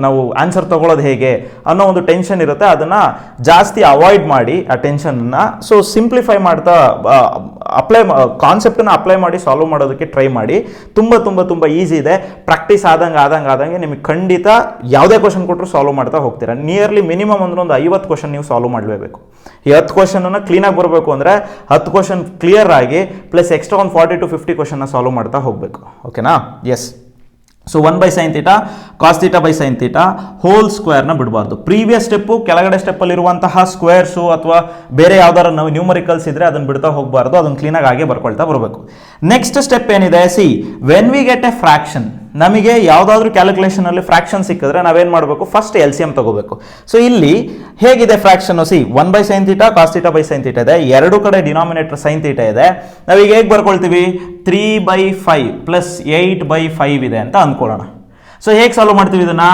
ನಾವು ಆನ್ಸರ್ ತಗೊಳ್ಳೋದು ಹೇಗೆ ಅನ್ನೋ ಒಂದು ಟೆನ್ಷನ್ ಇರುತ್ತೆ. ಅದನ್ನ ಜಾಸ್ತಿ ಅವಾಯ್ಡ್ ಮಾಡಿ ಆ ಟೆನ್ಷನ್ನ. ಸೊ ಸಿಂಪ್ಲಿಫೈ ಮಾಡ್ತಾ ಕಾನ್ಸೆಪ್ಟನ್ನ ಅಪ್ಲೈ ಮಾಡಿ ಸಾಲ್ವ್ ಮಾಡೋದಕ್ಕೆ ಟ್ರೈ ಮಾಡಿ. ತುಂಬ ಈಸಿ ಇದೆ. ಪ್ರಾಕ್ಟೀಸ್ ಆದಂಗೆ ನಿಮಗೆ ಖಂಡಿತ ಯಾವುದೇ ಕ್ವಶನ್ ಕೊಟ್ಟರು ಸಾಲ್ವ್ ಮಾಡ್ತಾ ಹೋಗ್ತೀರಾ. ನಿಯರ್ಲಿ ಮಿನಿಮಮ್ ಅಂದ್ರೆ ಒಂದು 50 ಕ್ವಶನ್ ನೀವು ಸಾಲ್ವ್ ಮಾಡಲೇಬೇಕು. ಈ 10 ಕ್ವಶನ್ ಕ್ಲೀನಾಗಿ ಬರಬೇಕು ಅಂದ್ರೆ 10 ಕ್ವಶನ್ ಕ್ಲಿಯರ್ ಆಗಿ ಪ್ಲಸ್ ಎಕ್ಸ್ಟ್ರಾ ಒಂದು 40 to 50 ಕ್ವಶನ್ ಸಾಲ್ವ್ ಮಾಡ್ತಾ ಹೋಗಬೇಕು. ಓಕೆನಾ? Yes. So 1/sin theta cos theta by sine theta whole ಸ್ಕ್ವೇರ್ನ ಬಿಡಬಾರ್ದು. ಪ್ರೀವಿಯಸ್ ಸ್ಟೆಪ್ಪು ಕೆಳಗಡೆ ಸ್ಟೆಪ್ಪಲ್ಲಿರುವಂತಹ ಸ್ಕ್ವೇರ್ಸು ಅಥವಾ ಬೇರೆ ಯಾವ್ದಾರು ನಾವು ನ್ಯೂಮರಿಕಲ್ಸ್ ಇದ್ರೆ ಅದನ್ನು ಬಿಡ್ತಾ ಹೋಗಬಾರ್ದು, ಅದನ್ನು ಕ್ಲೀನಾಗಿ ಆಗಿ ಬರ್ಕೊಳ್ತಾ ಬರಬೇಕು. ನೆಕ್ಸ್ಟ್ ಸ್ಟೆಪ್ ಏನಿದೆ? C, when we get A fraction, ನಮಗೆ ಯಾವುದಾದ್ರೂ ಕ್ಯಾಲ್ಕುಲೇಷನ್ ಅಲ್ಲಿ ಫ್ರಾಕ್ಷನ್ ಸಿಕ್ಕಿದ್ರೆ ನಾವೇನು ಮಾಡಬೇಕು? ಫಸ್ಟ್ LCM ತಗೋಬೇಕು. ಸೊ ಇಲ್ಲಿ ಹೇಗಿದೆ fraction? See, 1/sin theta cos theta by sine theta ಇದೆ, ಎರಡು ಕಡೆ ಡಿನಾಮಿನೇಟರ್ ಸೈನ್ ಥೀಟಾ ಇದೆ. ನಾವೀಗ ಹೇಗೆ ಬರ್ಕೊಳ್ತೀವಿ? 3/5 ಪ್ಲಸ್ 8/5 ಇದೆ ಅಂತ ಅನ್ಕೊಳ್ಳೋಣ. ಸೊ ಹೇಗೆ ಸಾಲ್ವ್ ಮಾಡ್ತೀವಿ ಇದನ್ನ?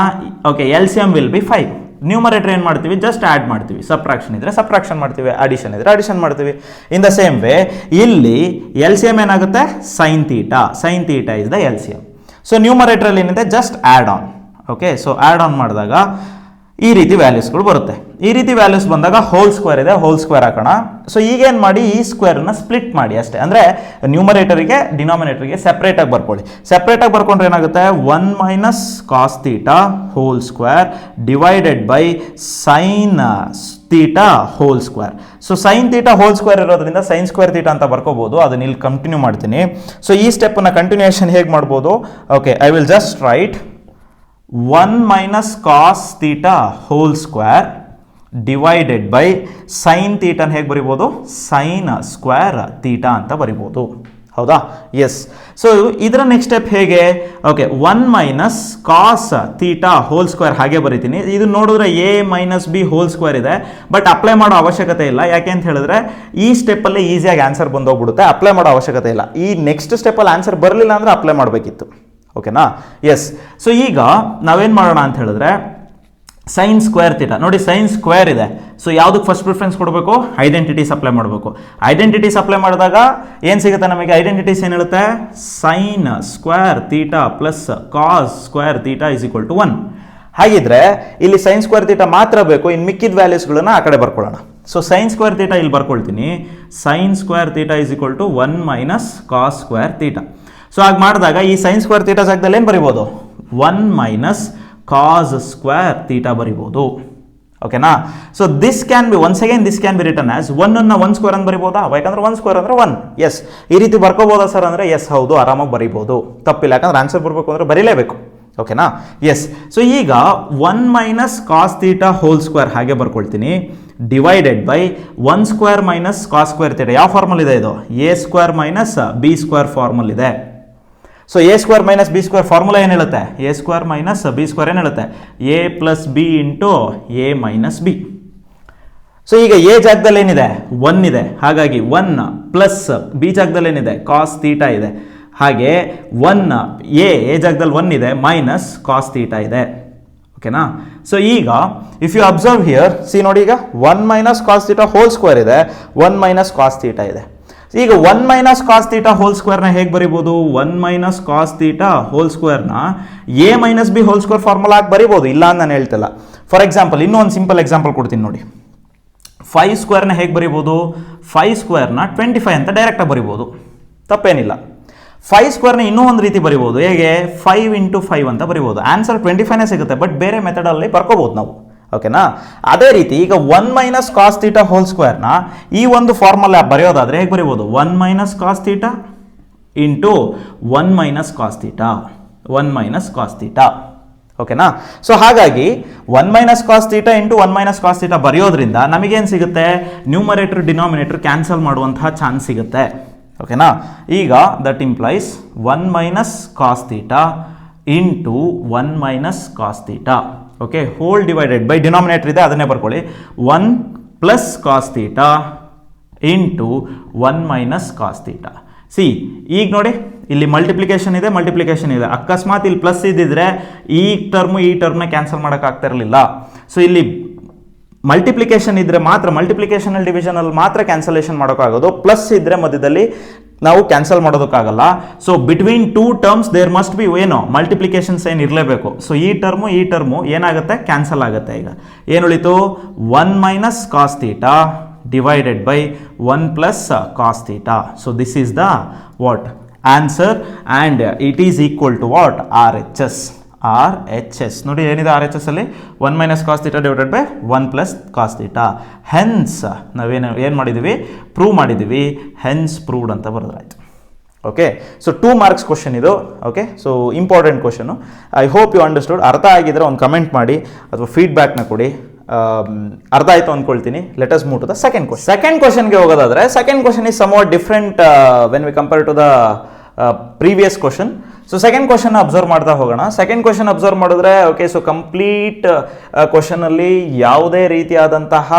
Okay, LCM will be 5. Numerator ಏನು ಮಾಡ್ತೀವಿ? ಜಸ್ಟ್ ಆ್ಯಡ್ ಮಾಡ್ತೀವಿ. ಸಬ್ಟ್ರಾಕ್ಷನ್ ಇದ್ರೆ ಸಬ್ಟ್ರಾಕ್ಷನ್ ಮಾಡ್ತೀವಿ, ಅಡಿಷನ್ ಇದ್ರೆ ಅಡಿಷನ್ ಮಾಡ್ತೀವಿ. ಇನ್ ದ ಸೇಮ್ ವೇ ಇಲ್ಲಿ LCM ಏನಾಗುತ್ತೆ? Sine theta is the LCM. So ನ್ಯೂಮರೇಟರಲ್ಲಿ ಏನಿದೆ? Just add on. Okay, so add on ಮಾಡಿದಾಗ ಈ ರೀತಿ ವ್ಯಾಲ್ಯೂಸ್ಗಳು ಬರುತ್ತೆ. ಈ ರೀತಿ ವ್ಯಾಲ್ಯೂಸ್ ಬಂದಾಗ ಹೋಲ್ ಸ್ಕ್ವೇರ್ ಇದೆ, ಹೋಲ್ ಸ್ಕ್ವೇರ್ ಹಾಕೋಣ. ಸೊ ಈಗೇನು ಮಾಡಿ? ಈ ಸ್ಕ್ವೇರ್ನ ಸ್ಪ್ಲಿಟ್ ಮಾಡಿ ಅಷ್ಟೇ. ಅಂದರೆ ನ್ಯೂಮರೇಟರಿಗೆ ಡಿನಾಮಿನೇಟರ್ಗೆ ಸೆಪ್ರೇಟಾಗಿ ಬರ್ಕೊಳ್ಳಿ. ಸೆಪ್ರೇಟಾಗಿ ಬರ್ಕೊಂಡ್ರೆ ಏನಾಗುತ್ತೆ? 1 - cos theta whole square divided by sine theta whole square. So sine theta whole square ಇರೋದ್ರಿಂದ ಸೈನ್ ಸ್ಕ್ವೇರ್ ಥೀಟಾ ಅಂತ ಬರ್ಕೋಬಹುದು. ಅದನ್ನ ಇಲ್ಲಿ ಕಂಟಿನ್ಯೂ ಮಾಡ್ತೀನಿ. ಸೊ ಈ ಸ್ಟೆಪ್ನ ಕಂಟಿನ್ಯೂಯೇಷನ್ ಹೇಗೆ ಮಾಡ್ಬೋದು? Okay, I will just write 1 - cos theta whole square divided by sine ಥೀಟಾನ ಹೇಗೆ ಬರಿಬೋದು? ಸೈನ್ ಸ್ಕ್ವೇರ್ ಥೀಟಾ ಅಂತ ಬರಿಬೋದು. ಹೌದಾ? ಎಸ್. ಸೊ ಇದರ ನೆಕ್ಸ್ಟ್ ಸ್ಟೆಪ್ ಹೇಗೆ? Okay, 1 - cos theta whole square ಹಾಗೆ ಬರಿತೀನಿ. ಇದು ನೋಡಿದ್ರೆ A - B ಹೋಲ್ ಸ್ಕ್ವೇರ್ ಇದೆ, ಬಟ್ ಅಪ್ಲೈ ಮಾಡೋ ಅವಶ್ಯಕತೆ ಇಲ್ಲ. ಯಾಕೆ ಅಂತ ಹೇಳಿದ್ರೆ ಈ ಸ್ಟೆಪ್ಪಲ್ಲಿ ಈಸಿಯಾಗಿ ಆನ್ಸರ್ ಬಂದೋಗ್ಬಿಡುತ್ತೆ, ಅಪ್ಲೈ ಮಾಡೋ ಅವಶ್ಯಕತೆ ಇಲ್ಲ. ಈ ನೆಕ್ಸ್ಟ್ ಸ್ಟೆಪ್ಪಲ್ಲಿ ಆನ್ಸರ್ ಬರಲಿಲ್ಲ ಅಂದರೆ ಅಪ್ಲೈ ಮಾಡಬೇಕಿತ್ತು. ಓಕೆನಾ? ಎಸ್. ಸೊ ಈಗ ನಾವೇನು ಮಾಡೋಣ ಅಂತ ಹೇಳಿದ್ರೆ ಸೈನ್ ಸ್ಕ್ವೇರ್ ಥೀಟಾ ನೋಡಿ, ಸೈನ್ ಸ್ಕ್ವೇರ್ ಇದೆ. ಸೊ ಯಾವುದಕ್ಕೆ ಫಸ್ಟ್ ಪ್ರಿಫರೆನ್ಸ್ ಕೊಡಬೇಕು? ಐಡೆಂಟಿಟೀಸ್ ಅಪ್ಲೈ ಮಾಡಬೇಕು. ಐಡೆಂಟಿಟೀಸ್ ಅಪ್ಲೈ ಮಾಡಿದಾಗ ಏನು ಸಿಗುತ್ತೆ ನಮಗೆ? ಐಡೆಂಟಿಟೀಸ್ ಏನು ಹೇಳುತ್ತೆ? Sine square theta plus cos square theta is equal to 1. ಹಾಗಿದ್ರೆ ಇಲ್ಲಿ ಸೈನ್ ಸ್ಕ್ವೇರ್ ಥೀಟಾ ಮಾತ್ರ ಬೇಕು, ಇನ್ನು ಮಿಕ್ಕಿದ ವ್ಯಾಲ್ಯೂಸ್ಗಳನ್ನ ಆ ಕಡೆ ಬರ್ಕೊಳ್ಳೋಣ. ಸೊ ಸೈನ್ ಸ್ಕ್ವೇರ್ ಥೀಟಾ ಇಲ್ಲಿ ಬರ್ಕೊಳ್ತೀನಿ. Sine square theta is equal to 1 - cos square theta. So ಹಾಗೆ ಮಾಡಿದಾಗ ಈ ಸೈನ್ ಸ್ಕ್ವೇರ್ ಥೀಟಾ ಜಾಗದಲ್ಲಿ ಏನು ಬರಿಬೋದು? 1 - ಕಾಸ್ ಸ್ಕ್ವೇರ್ ಥೀಟಾ ಬರಿಬೋದು. ಓಕೆನಾ? So this can be once again this can be return as 1 square ಅಂತ ಬರಿಬೋದಾ? ಯಾಕಂದ್ರೆ 1 ಸ್ಕ್ವೇರ್ ಅಂದ್ರೆ 1. ಎಸ್. ಈ ರೀತಿ ಬರ್ಕೋಬೋದಾ ಸರ್ ಅಂದರೆ ಎಸ್, ಹೌದು, ಆರಾಮಾಗಿ ಬರಿಬೋದು, ತಪ್ಪಿಲ್ಲ. ಯಾಕಂದ್ರೆ ಆನ್ಸರ್ ಬರಬೇಕು ಅಂದ್ರೆ ಬರೀಲೇಬೇಕು. ಓಕೆನಾ? ಎಸ್. ಸೊ ಈಗ 1 - ಕಾಸ್ ಥೀಟಾ ಹೋಲ್ ಸ್ಕ್ವೇರ್ ಹಾಗೆ ಬರ್ಕೊಳ್ತೀನಿ divided by 1 square minus cos square theta. ಯಾವ ಫಾರ್ಮಲ್ ಇದೆ ಇದು? A square minus B square formula ಇದೆ. So A square minus B square formula ಏನು ಹೇಳುತ್ತೆ? A square minus B square ಏನು ಹೇಳುತ್ತೆ? A plus B into A minus B. So ಈಗ A ಜಾಗದಲ್ಲಿ ಏನಿದೆ? 1 ಇದೆ. ಹಾಗಾಗಿ 1 ಪ್ಲಸ್ B ಜಾಗದಲ್ಲಿ ಏನಿದೆ? ಕಾಸ್ ಥೀಟಾ ಇದೆ. ಹಾಗೆ 1 ಎ ಜಾಗದಲ್ಲಿ 1 ಇದೆ ಮೈನಸ್ ಕಾಸ್ ಥೀಟಾ ಇದೆ. ಓಕೆನಾ? ಸೊ ಈಗ if you observe here, see ನೋಡಿ, ಈಗ 1 minus cos theta whole square ಇದೆ, 1 ಮೈನಸ್ ಕಾಸ್ ಥೀಟಾ ಇದೆ. ಈಗ 1 ಮೈನಸ್ ಕಾಸ್ ಥೀಟಾ ಹೋಲ್ ಸ್ಕ್ವೇರ್ನ ಹೇಗೆ ಬರಿಬೋದು? 1 ಮೈನಸ್ ಕಾಸ್ ಥೀಟಾ ಹೋಲ್ ಸ್ಕ್ವೇರ್ನ A minus B whole square formula ಆಗಿ ಬರಿಬೋದು, ಇಲ್ಲ ಅಂತ ನಾನು ಹೇಳ್ತಿಲ್ಲ. ಫಾರ್ ಎಕ್ಸಾಂಪಲ್ ಇನ್ನೂ ಒಂದು ಸಿಂಪಲ್ ಎಕ್ಸಾಂಪಲ್ ಕೊಡ್ತೀನಿ ನೋಡಿ. 5 ಸ್ಕ್ವೇರ್ನ ಹೇಗೆ ಬರಿಬೋದು? 5 ಸ್ಕ್ವೇರ್ನ 25 ಅಂತ ಡೈರೆಕ್ಟಾಗಿ ಬರಿಬೋದು, ತಪ್ಪೇನಿಲ್ಲ. 5 ಸ್ಕ್ವೇರ್ನ ಇನ್ನೂ ಒಂದು ರೀತಿ ಬರಿಬೋದು, ಹೇಗೆ 5 ಇಂಟು 5 ಅಂತ ಬರಿಬೋದು. ಆನ್ಸರ್ 25ನೇ ಸಿಗುತ್ತೆ, ಬಟ್ ಬೇರೆ ಮೆಥಡಲ್ಲಿ ಬರ್ಕೋಬೋದು ನಾವು. ಓಕೆನಾ? ಅದೇ ರೀತಿ ಈಗ 1 ಮೈನಸ್ ಕಾಸ್ ಥೀಟಾ ಹೋಲ್ ಸ್ಕ್ವೇರ್ನ ಈ ಒಂದು ಫಾರ್ಮುಲಾ ಬರೆಯೋದಾದ್ರೆ ಹೇಗೆ ಬರಿಬೋದು? 1 minus cos theta into 1 minus cos theta, 1 minus cos theta. ಓಕೆನಾ? ಸೊ ಹಾಗಾಗಿ 1 minus cos theta into 1 minus cos theta ಬರೆಯೋದ್ರಿಂದ ನಮಗೇನು ಸಿಗುತ್ತೆ? ನ್ಯೂಮರೇಟರ್ ಡಿನಾಮಿನೇಟರ್ ಕ್ಯಾನ್ಸಲ್ ಮಾಡುವಂತಹ ಚಾನ್ಸ್ ಸಿಗುತ್ತೆ. ಓಕೆನಾ? ಈಗ that implies 1 minus cos theta into 1 minus cos theta. Okay, whole divided by denominator ಇದೆ, ಅದನ್ನೇ ಬರ್ಕೊಳ್ಳಿ. 1 plus cos theta into 1 minus cos theta. See ಈಗ ನೋಡಿ, ಇಲ್ಲಿ ಮಲ್ಟಿಪ್ಲಿಕೇಶನ್ ಇದೆ. ಅಕಸ್ಮಾತ್ ಇಲ್ಲಿ ಪ್ಲಸ್ ಇದ್ದಿದ್ರೆ ಈ ಟರ್ಮ್ನ ಕ್ಯಾನ್ಸಲ್ ಮಾಡೋಕ್ಕಾಗ್ತಾ ಇರಲಿಲ್ಲ. ಸೊ ಇಲ್ಲಿ ಮಲ್ಟಿಪ್ಲಿಕೇಶನ್ ಇದ್ರೆ ಮಾತ್ರ, ಮಲ್ಟಿಪ್ಲಿಕೇಶನ್ ಡಿವಿಷನಲ್ಲಿ ಮಾತ್ರ ಕ್ಯಾನ್ಸಲೇಷನ್ ಮಾಡೋಕ್ಕಾಗೋದು. ಪ್ಲಸ್ ಇದ್ರೆ ಮಧ್ಯದಲ್ಲಿ ನಾವು ಕ್ಯಾನ್ಸಲ್ ಮಾಡೋದಕ್ಕಾಗಲ್ಲ. So between 2 terms there must be ಏನು ಮಲ್ಟಿಪ್ಲಿಕೇಶನ್ ಸೈನ್ ಇರಲೇಬೇಕು. ಸೊ ಈ ಟರ್ಮು ಏನಾಗುತ್ತೆ? ಕ್ಯಾನ್ಸಲ್ ಆಗುತ್ತೆ. ಈಗ ಏನು ಉಳಿತು? 1 minus cos theta divided by 1 plus cos theta. So this is the what answer, and it is equal to what? RHS. ನೋಡಿ ಏನಿದೆ RHS ಅಲ್ಲಿ? 1 minus cos theta divided by 1 plus cos theta. Hence ನಾವೇನು ಮಾಡಿದ್ದೀವಿ? Prove ಮಾಡಿದ್ದೀವಿ. Hence proved ಅಂತ ಬರೆದ್ರಾಯ್ತು. Okay, so 2 marks question ಇದು. Okay, so important question. I hope you understood. ಅರ್ಥ ಆಗಿದ್ರೆ ಒಂದು ಕಮೆಂಟ್ ಮಾಡಿ ಅಥವಾ ಫೀಡ್ಬ್ಯಾಕ್ನ ಕೊಡಿ. ಅರ್ಥ ಆಯಿತು ಅಂದ್ಕೊಳ್ತೀನಿ. Let us move to the second ಕ್ವಶನ್ಗೆ ಹೋಗೋದಾದ್ರೆ, second question is somewhat different when we compare to the previous question. So second question observe ಮಾಡ್ತಾ ಹೋಗೋಣ. ಸೆಕೆಂಡ್ ಕ್ವಶನ್ ಅಬ್ಸರ್ವ್ ಮಾಡಿದ್ರೆ, ಓಕೆ, ಸೊ ಕಂಪ್ಲೀಟ್ ಕ್ವಶನಲ್ಲಿ ಯಾವುದೇ ರೀತಿಯಾದಂತಹ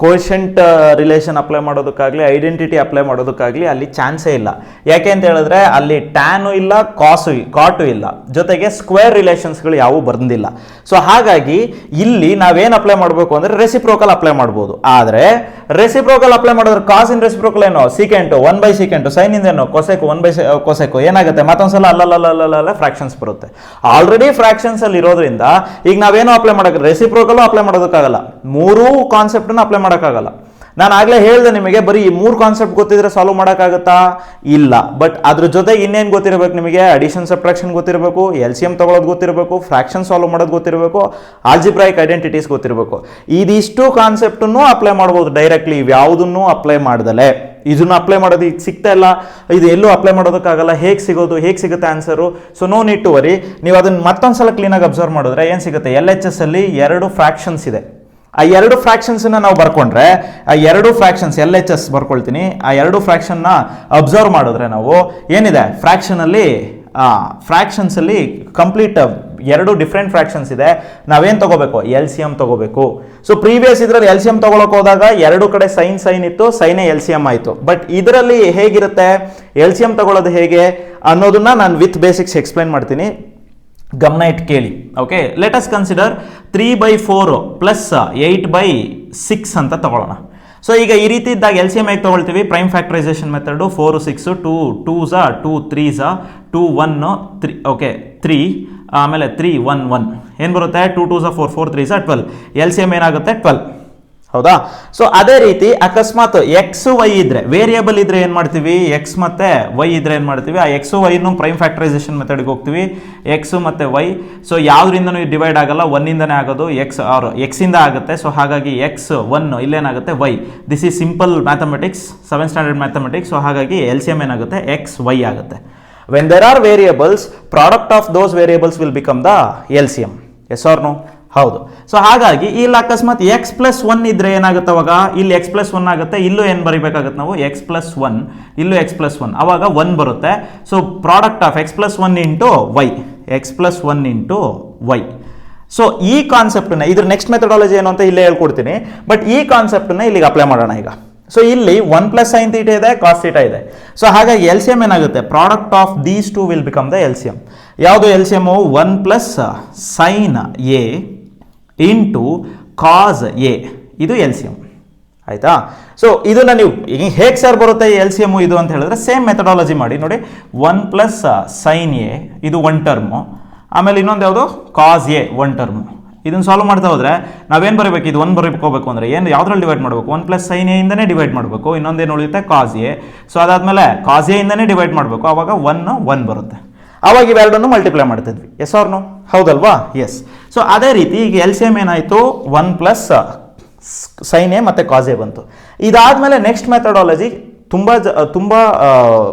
ಕೋಶೆಂಟ್ ರಿಲೇಷನ್ ಅಪ್ಲೈ ಮಾಡೋದಕ್ಕಾಗಲಿ, identity apply ಮಾಡೋದಕ್ಕಾಗಲಿ ಅಲ್ಲಿ ಚಾನ್ಸೇ ಇಲ್ಲ. ಯಾಕೆ ಅಂತ ಹೇಳಿದ್ರೆ ಅಲ್ಲಿ ಟ್ಯಾನು ಇಲ್ಲ, ಕಾಟು ಇಲ್ಲ, ಜೊತೆಗೆ ಸ್ಕ್ವೇರ್ ರಿಲೇಷನ್ಸ್ಗಳು ಯಾವುವು ಬಂದಿಲ್ಲ. ಸೊ ಹಾಗಾಗಿ ಇಲ್ಲಿ ನಾವೇನು ಅಪ್ಲೈ ಮಾಡಬೇಕು ಅಂದರೆ ರೆಸಿಪ್ರೋಕಲ್ ಅಪ್ಲೈ ಮಾಡ್ಬೋದು. ಆದರೆ ರೆಸಿಪ್ರೋಕಲ್ ಅಪ್ಲೈ ಮಾಡಿದ್ರೆ ಕಾಸ್ ಇನ್ ರೆಸಿಪ್ರೋಕಲ್ ಏನು? ಸೀಕೆಂಟು 1/ಸೀಕೆಂಟು, ಸೈನ್ ಇಂದೇನು? ಕೊಸೆಕು 1/ಕೊಸೆಕು. ಏನಾಗುತ್ತೆ? ಮತ್ತೊಂದ್ಸಲ ಅಲ್ಲಲ್ಲ ಫ್ರಾಕ್ಷನ್ಸ್ ಬರುತ್ತೆ. ಆಲ್ರೆಡಿ ಫ್ರಾಕ್ಷನ್ಸ್ ಅಲ್ಲಿ ಇರೋದ್ರಿಂದ ಈಗ ನಾವೇನೋ ಅಪ್ಲೈ ಮಾಡೋಕೆ, ರೆಸಿಪ್ರೋಕಲ್ ಅಪ್ಲೈ ಮಾಡೋದಕ್ಕಾಗಲ್ಲ, 3 ಕಾನ್ಸೆಪ್ಟನ್ನ ಅಪ್ಲೈ ಮಾಡೋಕ್ಕಾಗಲ್ಲ. ನಾನು ಆಗಲೇ ಹೇಳಿದೆ ನಿಮಗೆ, ಬರೀ ಈ 3 ಕಾನ್ಸೆಪ್ಟ್ ಗೊತ್ತಿದ್ರೆ ಸಾಲ್ವ್ ಮಾಡೋಕ್ಕಾಗತ್ತಾ? ಇಲ್ಲ. ಬಟ್ ಅದ್ರ ಜೊತೆಗೆ ಇನ್ನೇನು ಗೊತ್ತಿರಬೇಕು ನಿಮಗೆ? ಅಡಿಷನ್ ಸಬ್ಟ್ರಾಕ್ಷನ್ ಗೊತ್ತಿರಬೇಕು, LCM ತಗೊಳ್ಳೋದು ಗೊತ್ತಿರಬೇಕು, ಫ್ರಾಕ್ಷನ್ ಸಾಲ್ವ್ ಮಾಡೋದು ಗೊತ್ತಿರಬೇಕು, ಆಲ್ಜಿಬ್ರಾಯಿಕ್ ಐಡೆಂಟಿಟೀಸ್ ಗೊತ್ತಿರಬೇಕು. ಇದಿಷ್ಟು ಕಾನ್ಸೆಪ್ಟನ್ನು ಅಪ್ಲೈ ಮಾಡ್ಬೋದು ಡೈರೆಕ್ಟ್ಲಿ, ಇವ್ಯಾವುದನ್ನು ಅಪ್ಲೈ ಮಾಡ್ದಲೆ. ಇದನ್ನು ಅಪ್ಲೈ ಮಾಡೋದು ಈಗ ಸಿಗ್ತಾ ಇಲ್ಲ, ಇದು ಎಲ್ಲೂ ಅಪ್ಲೈ ಮಾಡೋದಕ್ಕಾಗಲ್ಲ. ಹೇಗೆ ಸಿಗುತ್ತೆ answer? So no need to worry. ನೀವು ಅದನ್ನು ಮತ್ತೊಂದ್ಸಲ ಕ್ಲೀನಾಗಿ ಅಬ್ಸರ್ವ್ ಮಾಡಿದ್ರೆ ಏನು ಸಿಗುತ್ತೆ? LHS ಅಲ್ಲಿ 2 ಫ್ರಾಕ್ಷನ್ಸ್ ಇದೆ. ಆ 2 ಫ್ರಾಕ್ಷನ್ಸನ್ನ ನಾವು ಬರ್ಕೊಂಡ್ರೆ, ಆ 2 ಫ್ರಾಕ್ಷನ್ಸ್ LHS ಬರ್ಕೊಳ್ತೀನಿ, ಆ 2 ಫ್ರಾಕ್ಷನ್ನ ಅಬ್ಸರ್ವ್ ಮಾಡಿದ್ರೆ ನಾವು ಏನಿದೆ? ಫ್ರಾಕ್ಷನ್ಸಲ್ಲಿ ಕಂಪ್ಲೀಟ್ 2 ಡಿಫ್ರೆಂಟ್ ಫ್ರಾಕ್ಷನ್ಸ್ ಇದೆ. ನಾವೇನು ತಗೋಬೇಕು? LCM ತಗೋಬೇಕು. ಸೊ ಪ್ರೀವಿಯಸ್ ಇದರಲ್ಲಿ LCM ತಗೊಳಕ್ ಹೋದಾಗ 2 ಕಡೆ ಸೈನ್ ಇತ್ತು, ಸೈನೇ LCM ಆಯಿತು. ಬಟ್ ಇದರಲ್ಲಿ ಹೇಗಿರುತ್ತೆ? LCM ತಗೊಳ್ಳೋದು ಹೇಗೆ ಅನ್ನೋದನ್ನ ನಾನು ವಿತ್ ಬೇಸಿಕ್ಸ್ ಎಕ್ಸ್ಪ್ಲೈನ್ ಮಾಡ್ತೀನಿ, ಗಮನ ಇಟ್ಟು ಕೇಳಿ. Okay, let us consider 3/4 plus 8/6 ಅಂತ ತಗೊಳ್ಳೋಣ. ಸೊ ಈಗ ಈ ರೀತಿ ಇದ್ದಾಗ LCM ಹೇಗೆ ತಗೊಳ್ತೀವಿ? Prime factorisation method. 4 6 2 2s 2 3s 2 1 3. Okay, 3 ಆಮೇಲೆ 3 1 1 ಏನು ಬರುತ್ತೆ? 2 2s 4 4 3s 12. LCM ಏನಾಗುತ್ತೆ? 12. ಹೌದಾ? ಸೊ ಅದೇ ರೀತಿ ಅಕಸ್ಮಾತ್ ಎಕ್ಸ್ ವೈ ಇದ್ರೆ, ವೇರಿಯಬಲ್ ಇದ್ರೆ ಏನು ಮಾಡ್ತೀವಿ? ಎಕ್ಸ್ ಮತ್ತೆ ವೈ ಇದ್ರೆ ಏನು ಮಾಡ್ತೀವಿ? ಆ ಎಕ್ಸ್ ವೈನು ಪ್ರೈಮ್ ಫ್ಯಾಕ್ಟರೈಸೇಷನ್ ಮೆಥಡ್ಗೆ ಹೋಗ್ತೀವಿ. ಎಕ್ಸ್ ಮತ್ತು ವೈ, ಸೊ ಯಾವುದರಿಂದನೂ ಡಿವೈಡ್ ಆಗಲ್ಲ, 1ಇಂದನೇ ಆಗೋದು. ಎಕ್ಸಿಂದ ಆಗುತ್ತೆ. ಸೊ ಹಾಗಾಗಿ ಎಕ್ಸ್ 1 ಇಲ್ಲೇನಾಗುತ್ತೆ? Y. This is simple mathematics, 7th standard mathematics. So ಹಾಗಾಗಿ LCM ಏನಾಗುತ್ತೆ? ಎಕ್ಸ್ ವೈ ಆಗುತ್ತೆ. When there are variables, product of those variables will become the LCM. Yes or no? ಹೌದು. So ಹಾಗಾಗಿ ಇಲ್ಲಿ ಅಕಸ್ಮಾತ್ x+1 ಇದ್ರೆ ಏನಾಗುತ್ತೆ? ಅವಾಗ ಇಲ್ಲಿ x+1 ಆಗುತ್ತೆ, ಇಲ್ಲೂ ಏನು ಬರೀಬೇಕಾಗುತ್ತೆ ನಾವು? x+1, ಇಲ್ಲೂ x+1, ಅವಾಗ 1 ಬರುತ್ತೆ. So product of x+1 into Y, x+1 into Y. So ಈ ಕಾನ್ಸೆಪ್ಟನ್ನ, ಇದ್ರ ನೆಕ್ಸ್ಟ್ ಮೆಥಡಾಲಜಿ ಏನು ಅಂತ ಇಲ್ಲೇ ಹೇಳ್ಕೊಡ್ತೀನಿ. ಬಟ್ ಈ ಕಾನ್ಸೆಪ್ಟನ್ನ ಇಲ್ಲಿಗೆ ಅಪ್ಲೈ ಮಾಡೋಣ ಈಗ. ಸೊ ಇಲ್ಲಿ 1 ಪ್ಲಸ್ ಸೈನ್ ಥೀಟಾ ಇದೆ, ಕಾಸ್ ಥೀಟಾ ಇದೆ. ಸೊ ಹಾಗಾಗಿ ಎಲ್ ಸಿ ಎಮ್ ಏನಾಗುತ್ತೆ, product of these two will become the L C M. ಯಾವುದು L C M? 1 plus sine A into cos A, ಇದು ಎಲ್ ಸಿ ಎಮ್. ಆಯಿತಾ? So ಇದನ್ನು ನೀವು ಹೇಗೆ ಸರ್ ಬರುತ್ತೆ ಎಲ್ ಸಿ ಎಮ್ ಇದು ಅಂತ ಹೇಳಿದ್ರೆ ಸೇಮ್ ಮೆಥಡಾಲಜಿ ಮಾಡಿ ನೋಡಿ. 1 ಪ್ಲಸ್ ಸೈನ್ ಎ ಇದು 1 ಟರ್ಮು, ಆಮೇಲೆ ಇನ್ನೊಂದು ಯಾವುದು ಕಾಸ್ ಎ 1 ಟರ್ಮು. ಇದನ್ನು ಸಾಲ್ವ್ ಮಾಡ್ತಾ ಹೋದರೆ ನಾವೇನು ಬರೀಬೇಕು, ಇದು 1 ಬರೀಬೇಕು ಅಂದರೆ ಏನು ಯಾವುದ್ರಲ್ಲಿ ಡಿವೈಡ್ ಮಾಡಬೇಕು? 1 ಪ್ಲಸ್ ಸೈನ್ ಎ ಇಂದನೇ ಡಿವೈಡ್ ಮಾಡಬೇಕು. ಇನ್ನೊಂದೇನು ಉಳಿಯುತ್ತೆ? Cos A. ಸೊ ಅದಾದಮೇಲೆ ಕಾಸ್ ಎ ಇಂದನೇ ಡಿವೈಡ್ ಮಾಡಬೇಕು, ಆವಾಗ 1 ಬರುತ್ತೆ. ಆವಾಗ ಇವೆರಡನ್ನು ಮಲ್ಟಿಪ್ಲೈ ಮಾಡ್ತಿದ್ವಿ. Yes or no? ಹೌದಲ್ವಾ? ಎಸ್. ಸೊ ಅದೇ ರೀತಿ ಈಗ ಎಲ್ ಸಿ ಎಮ್ ಏನಾಯಿತು, 1 ಪ್ಲಸ್ ಸೈನ್ ಎ ಮತ್ತು ಕಾಸ್ ಎ ಬಂತು. ಇದಾದಮೇಲೆ ನೆಕ್ಸ್ಟ್ ಮೆಥಡಾಲಜಿ ತುಂಬ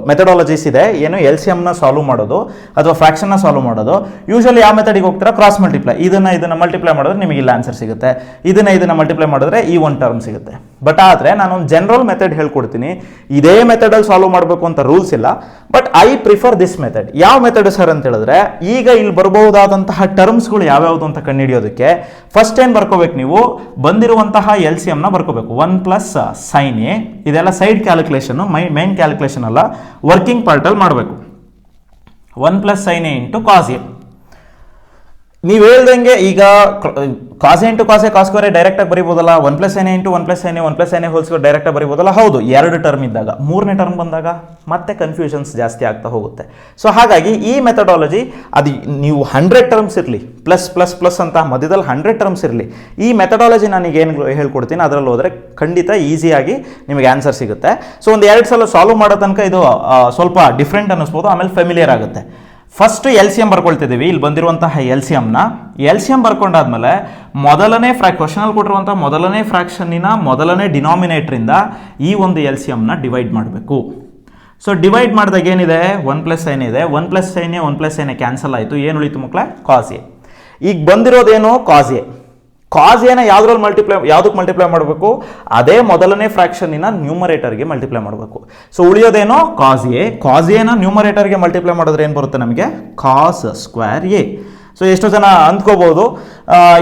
ಮೆಥಡಾಲಜೀಸ್ ಇದೆ. ಏನು ಎಲ್ ಸಿ ಎಮ್ನ ಸಾಲ್ವ್ ಮಾಡೋದು ಅಥವಾ ಫ್ರಾಕ್ಷನ್ನ ಸಾಲ್ವ್ ಮಾಡೋದು. ಯೂಶಲಿ ಯಾವ ಮೆಥಡಿಗೆ ಹೋಗ್ತೀರಾ? Cross multiply. ಇದನ್ನು ಮಲ್ಟಿಪ್ಲೈ ಮಾಡಿದ್ರೆ ನಿಮಗೆ ಇಲ್ಲ ಆನ್ಸರ್ ಸಿಗುತ್ತೆ, ಇದನ್ನು ಮಲ್ಟಿಪ್ಲೈ ಮಾಡಿದ್ರೆ ಈ 1 ಟರ್ಮ್ ಸಿಗುತ್ತೆ. ಬಟ್ ಆದರೆ ನಾನೊಂದು ಜನರಲ್ ಮೆಥಡ್ ಹೇಳ್ಕೊಡ್ತೀನಿ. ಇದೇ ಮೆಥಡಲ್ಲಿ ಸಾಲ್ವ್ ಮಾಡಬೇಕು ಅಂತ ರೂಲ್ಸ್ ಇಲ್ಲ, but I prefer this method. ಯಾವ ಮೆಥಡ್ ಸರ್ ಅಂತ ಹೇಳಿದ್ರೆ, ಈಗ ಇಲ್ಲಿ ಬರಬಹುದಾದಂತಹ ಟರ್ಮ್ಸ್ಗಳು ಯಾವ್ಯಾವುದು ಅಂತ ಕಂಡುಹಿಡಿಯೋದಕ್ಕೆ ಫಸ್ಟ್ ಏನು ಬರ್ಕೋಬೇಕು, ನೀವು ಬಂದಿರುವಂತಹ ಎಲ್ ಸಿ ಎಮ್ನ ಬರ್ಕೋಬೇಕು. 1 ಪ್ಲಸ್ ಸೈನ್ ಎ, ಇದೆಲ್ಲ ಸೈಡ್ ಕ್ಯಾಲ್ಕುಲೇಷನ್, ಮೈನ್ ಕ್ಯಾಲ್ಕುಲೇಷನ್ ಅಲ್ಲ, ವರ್ಕಿಂಗ್ ಪಾರ್ಟಲ್ಲಿ ಮಾಡಬೇಕು. 1 plus sine A into cos A. ನೀವು ಹೇಳ್ದಂಗೆ ಈಗ cos A into cos A cos square ಡೈರೆಕ್ಟಾಗಿ ಬರೀಬೋದಲ್ಲ. 1 plus sine A into 1 plus sine A 1 plus sine A whole square ಡೈರೆಕ್ಟಾಗಿ ಬರೀಬೋದಲ್ಲ. ಹೌದು, 2 ಟರ್ಮ್ ಇದ್ದಾಗ. 3ನೇ ಟರ್ಮ್ ಬಂದಾಗ ಮತ್ತೆ ಕನ್ಫ್ಯೂಷನ್ಸ್ ಜಾಸ್ತಿ ಆಗ್ತಾ ಹೋಗುತ್ತೆ. ಸೊ ಹಾಗಾಗಿ ಈ ಮೆಥಡಾಲಜಿ ಅದು ನೀವು 100 ಟರ್ಮ್ಸ್ ಇರಲಿ, ಪ್ಲಸ್ ಪ್ಲಸ್ ಪ್ಲಸ್ ಅಂತ ಮಧ್ಯದಲ್ಲಿ 100 ಟರ್ಮ್ಸ್ ಇರಲಿ, ಈ ಮೆಥಡಾಲಜಿ ನನಗೆ ಏನು ಹೇಳ್ಕೊಡ್ತೀನಿ ಅದರಲ್ಲಿ ಹೋದರೆ ಖಂಡಿತ ಈಸಿಯಾಗಿ ನಿಮಗೆ ಆನ್ಸರ್ ಸಿಗುತ್ತೆ. ಸೊ ಒಂದು 2 ಸಲ ಸಾಲ್ವ್ ಮಾಡೋ ತನಕ ಇದು ಸ್ವಲ್ಪ ಡಿಫ್ರೆಂಟ್ ಅನ್ನಿಸ್ಬೋದು, ಆಮೇಲೆ ಫೆಮಿಲಿಯರ್ ಆಗುತ್ತೆ. ಫಸ್ಟ್ ಎಲ್ ಸಿ ಎಮ್ ಬರ್ಕೊಳ್ತಿದ್ದೀವಿ. ಇಲ್ಲಿ ಬಂದಿರುವಂತಹ ಎಲ್ ಸಿ ಎಮ್ನ ಬರ್ಕೊಂಡಾದ್ಮೇಲೆ ಮೊದಲನೇ ಕ್ವಶನಲ್ಲಿ ಕೊಟ್ಟಿರುವಂಥ ಮೊದಲನೇ ಫ್ರಾಕ್ಷನ್ನಿನ ಮೊದಲನೇ ಡಿನಾಮಿನೇಟ್ರಿಂದ ಈ ಒಂದು ಎಲ್ ಸಿ ಎಮ್ನ ಡಿವೈಡ್ ಮಾಡಬೇಕು. ಸೊ ಡಿವೈಡ್ ಮಾಡಿದಾಗ ಏನಿದೆ, 1 ಪ್ಲಸ್ ಸೈನ್ ಇದೆ, 1 plus sine A 1 plus sine A cancel ಆಯಿತು. ಏನು ಉಳಿತು ಮಕ್ಕಳೇ? Cos A. ಈಗ ಬಂದಿರೋದೇನು? ಕಾಸ್ ಎ. ಕಾಸ್ ಎನ ಯಾವುದಕ್ಕೆ ಮಲ್ಟಿಪ್ಲೈ ಮಾಡಬೇಕು? ಅದೇ ಮೊದಲನೇ ಫ್ರಾಕ್ಷನ್ನಿನ ನ್ಯೂಮರೇಟರ್ಗೆ ಮಲ್ಟಿಪ್ಲೈ ಮಾಡಬೇಕು. ಸೊ ಉಳಿಯೋದೇನೋ ಕಾಸ್ ಎ. ಕಾಸ್ ಎನ ನ್ಯೂಮರೇಟರ್ಗೆ ಮಲ್ಟಿಪ್ಲೈ ಮಾಡಿದ್ರೆ ಏನು ಬರುತ್ತೆ ನಮಗೆ? ಕಾಸ್ ಸ್ಕ್ವೇರ್ ಎ. ಸೊ ಎಷ್ಟೋ ಜನ ಅಂದ್ಕೋಬಹುದು,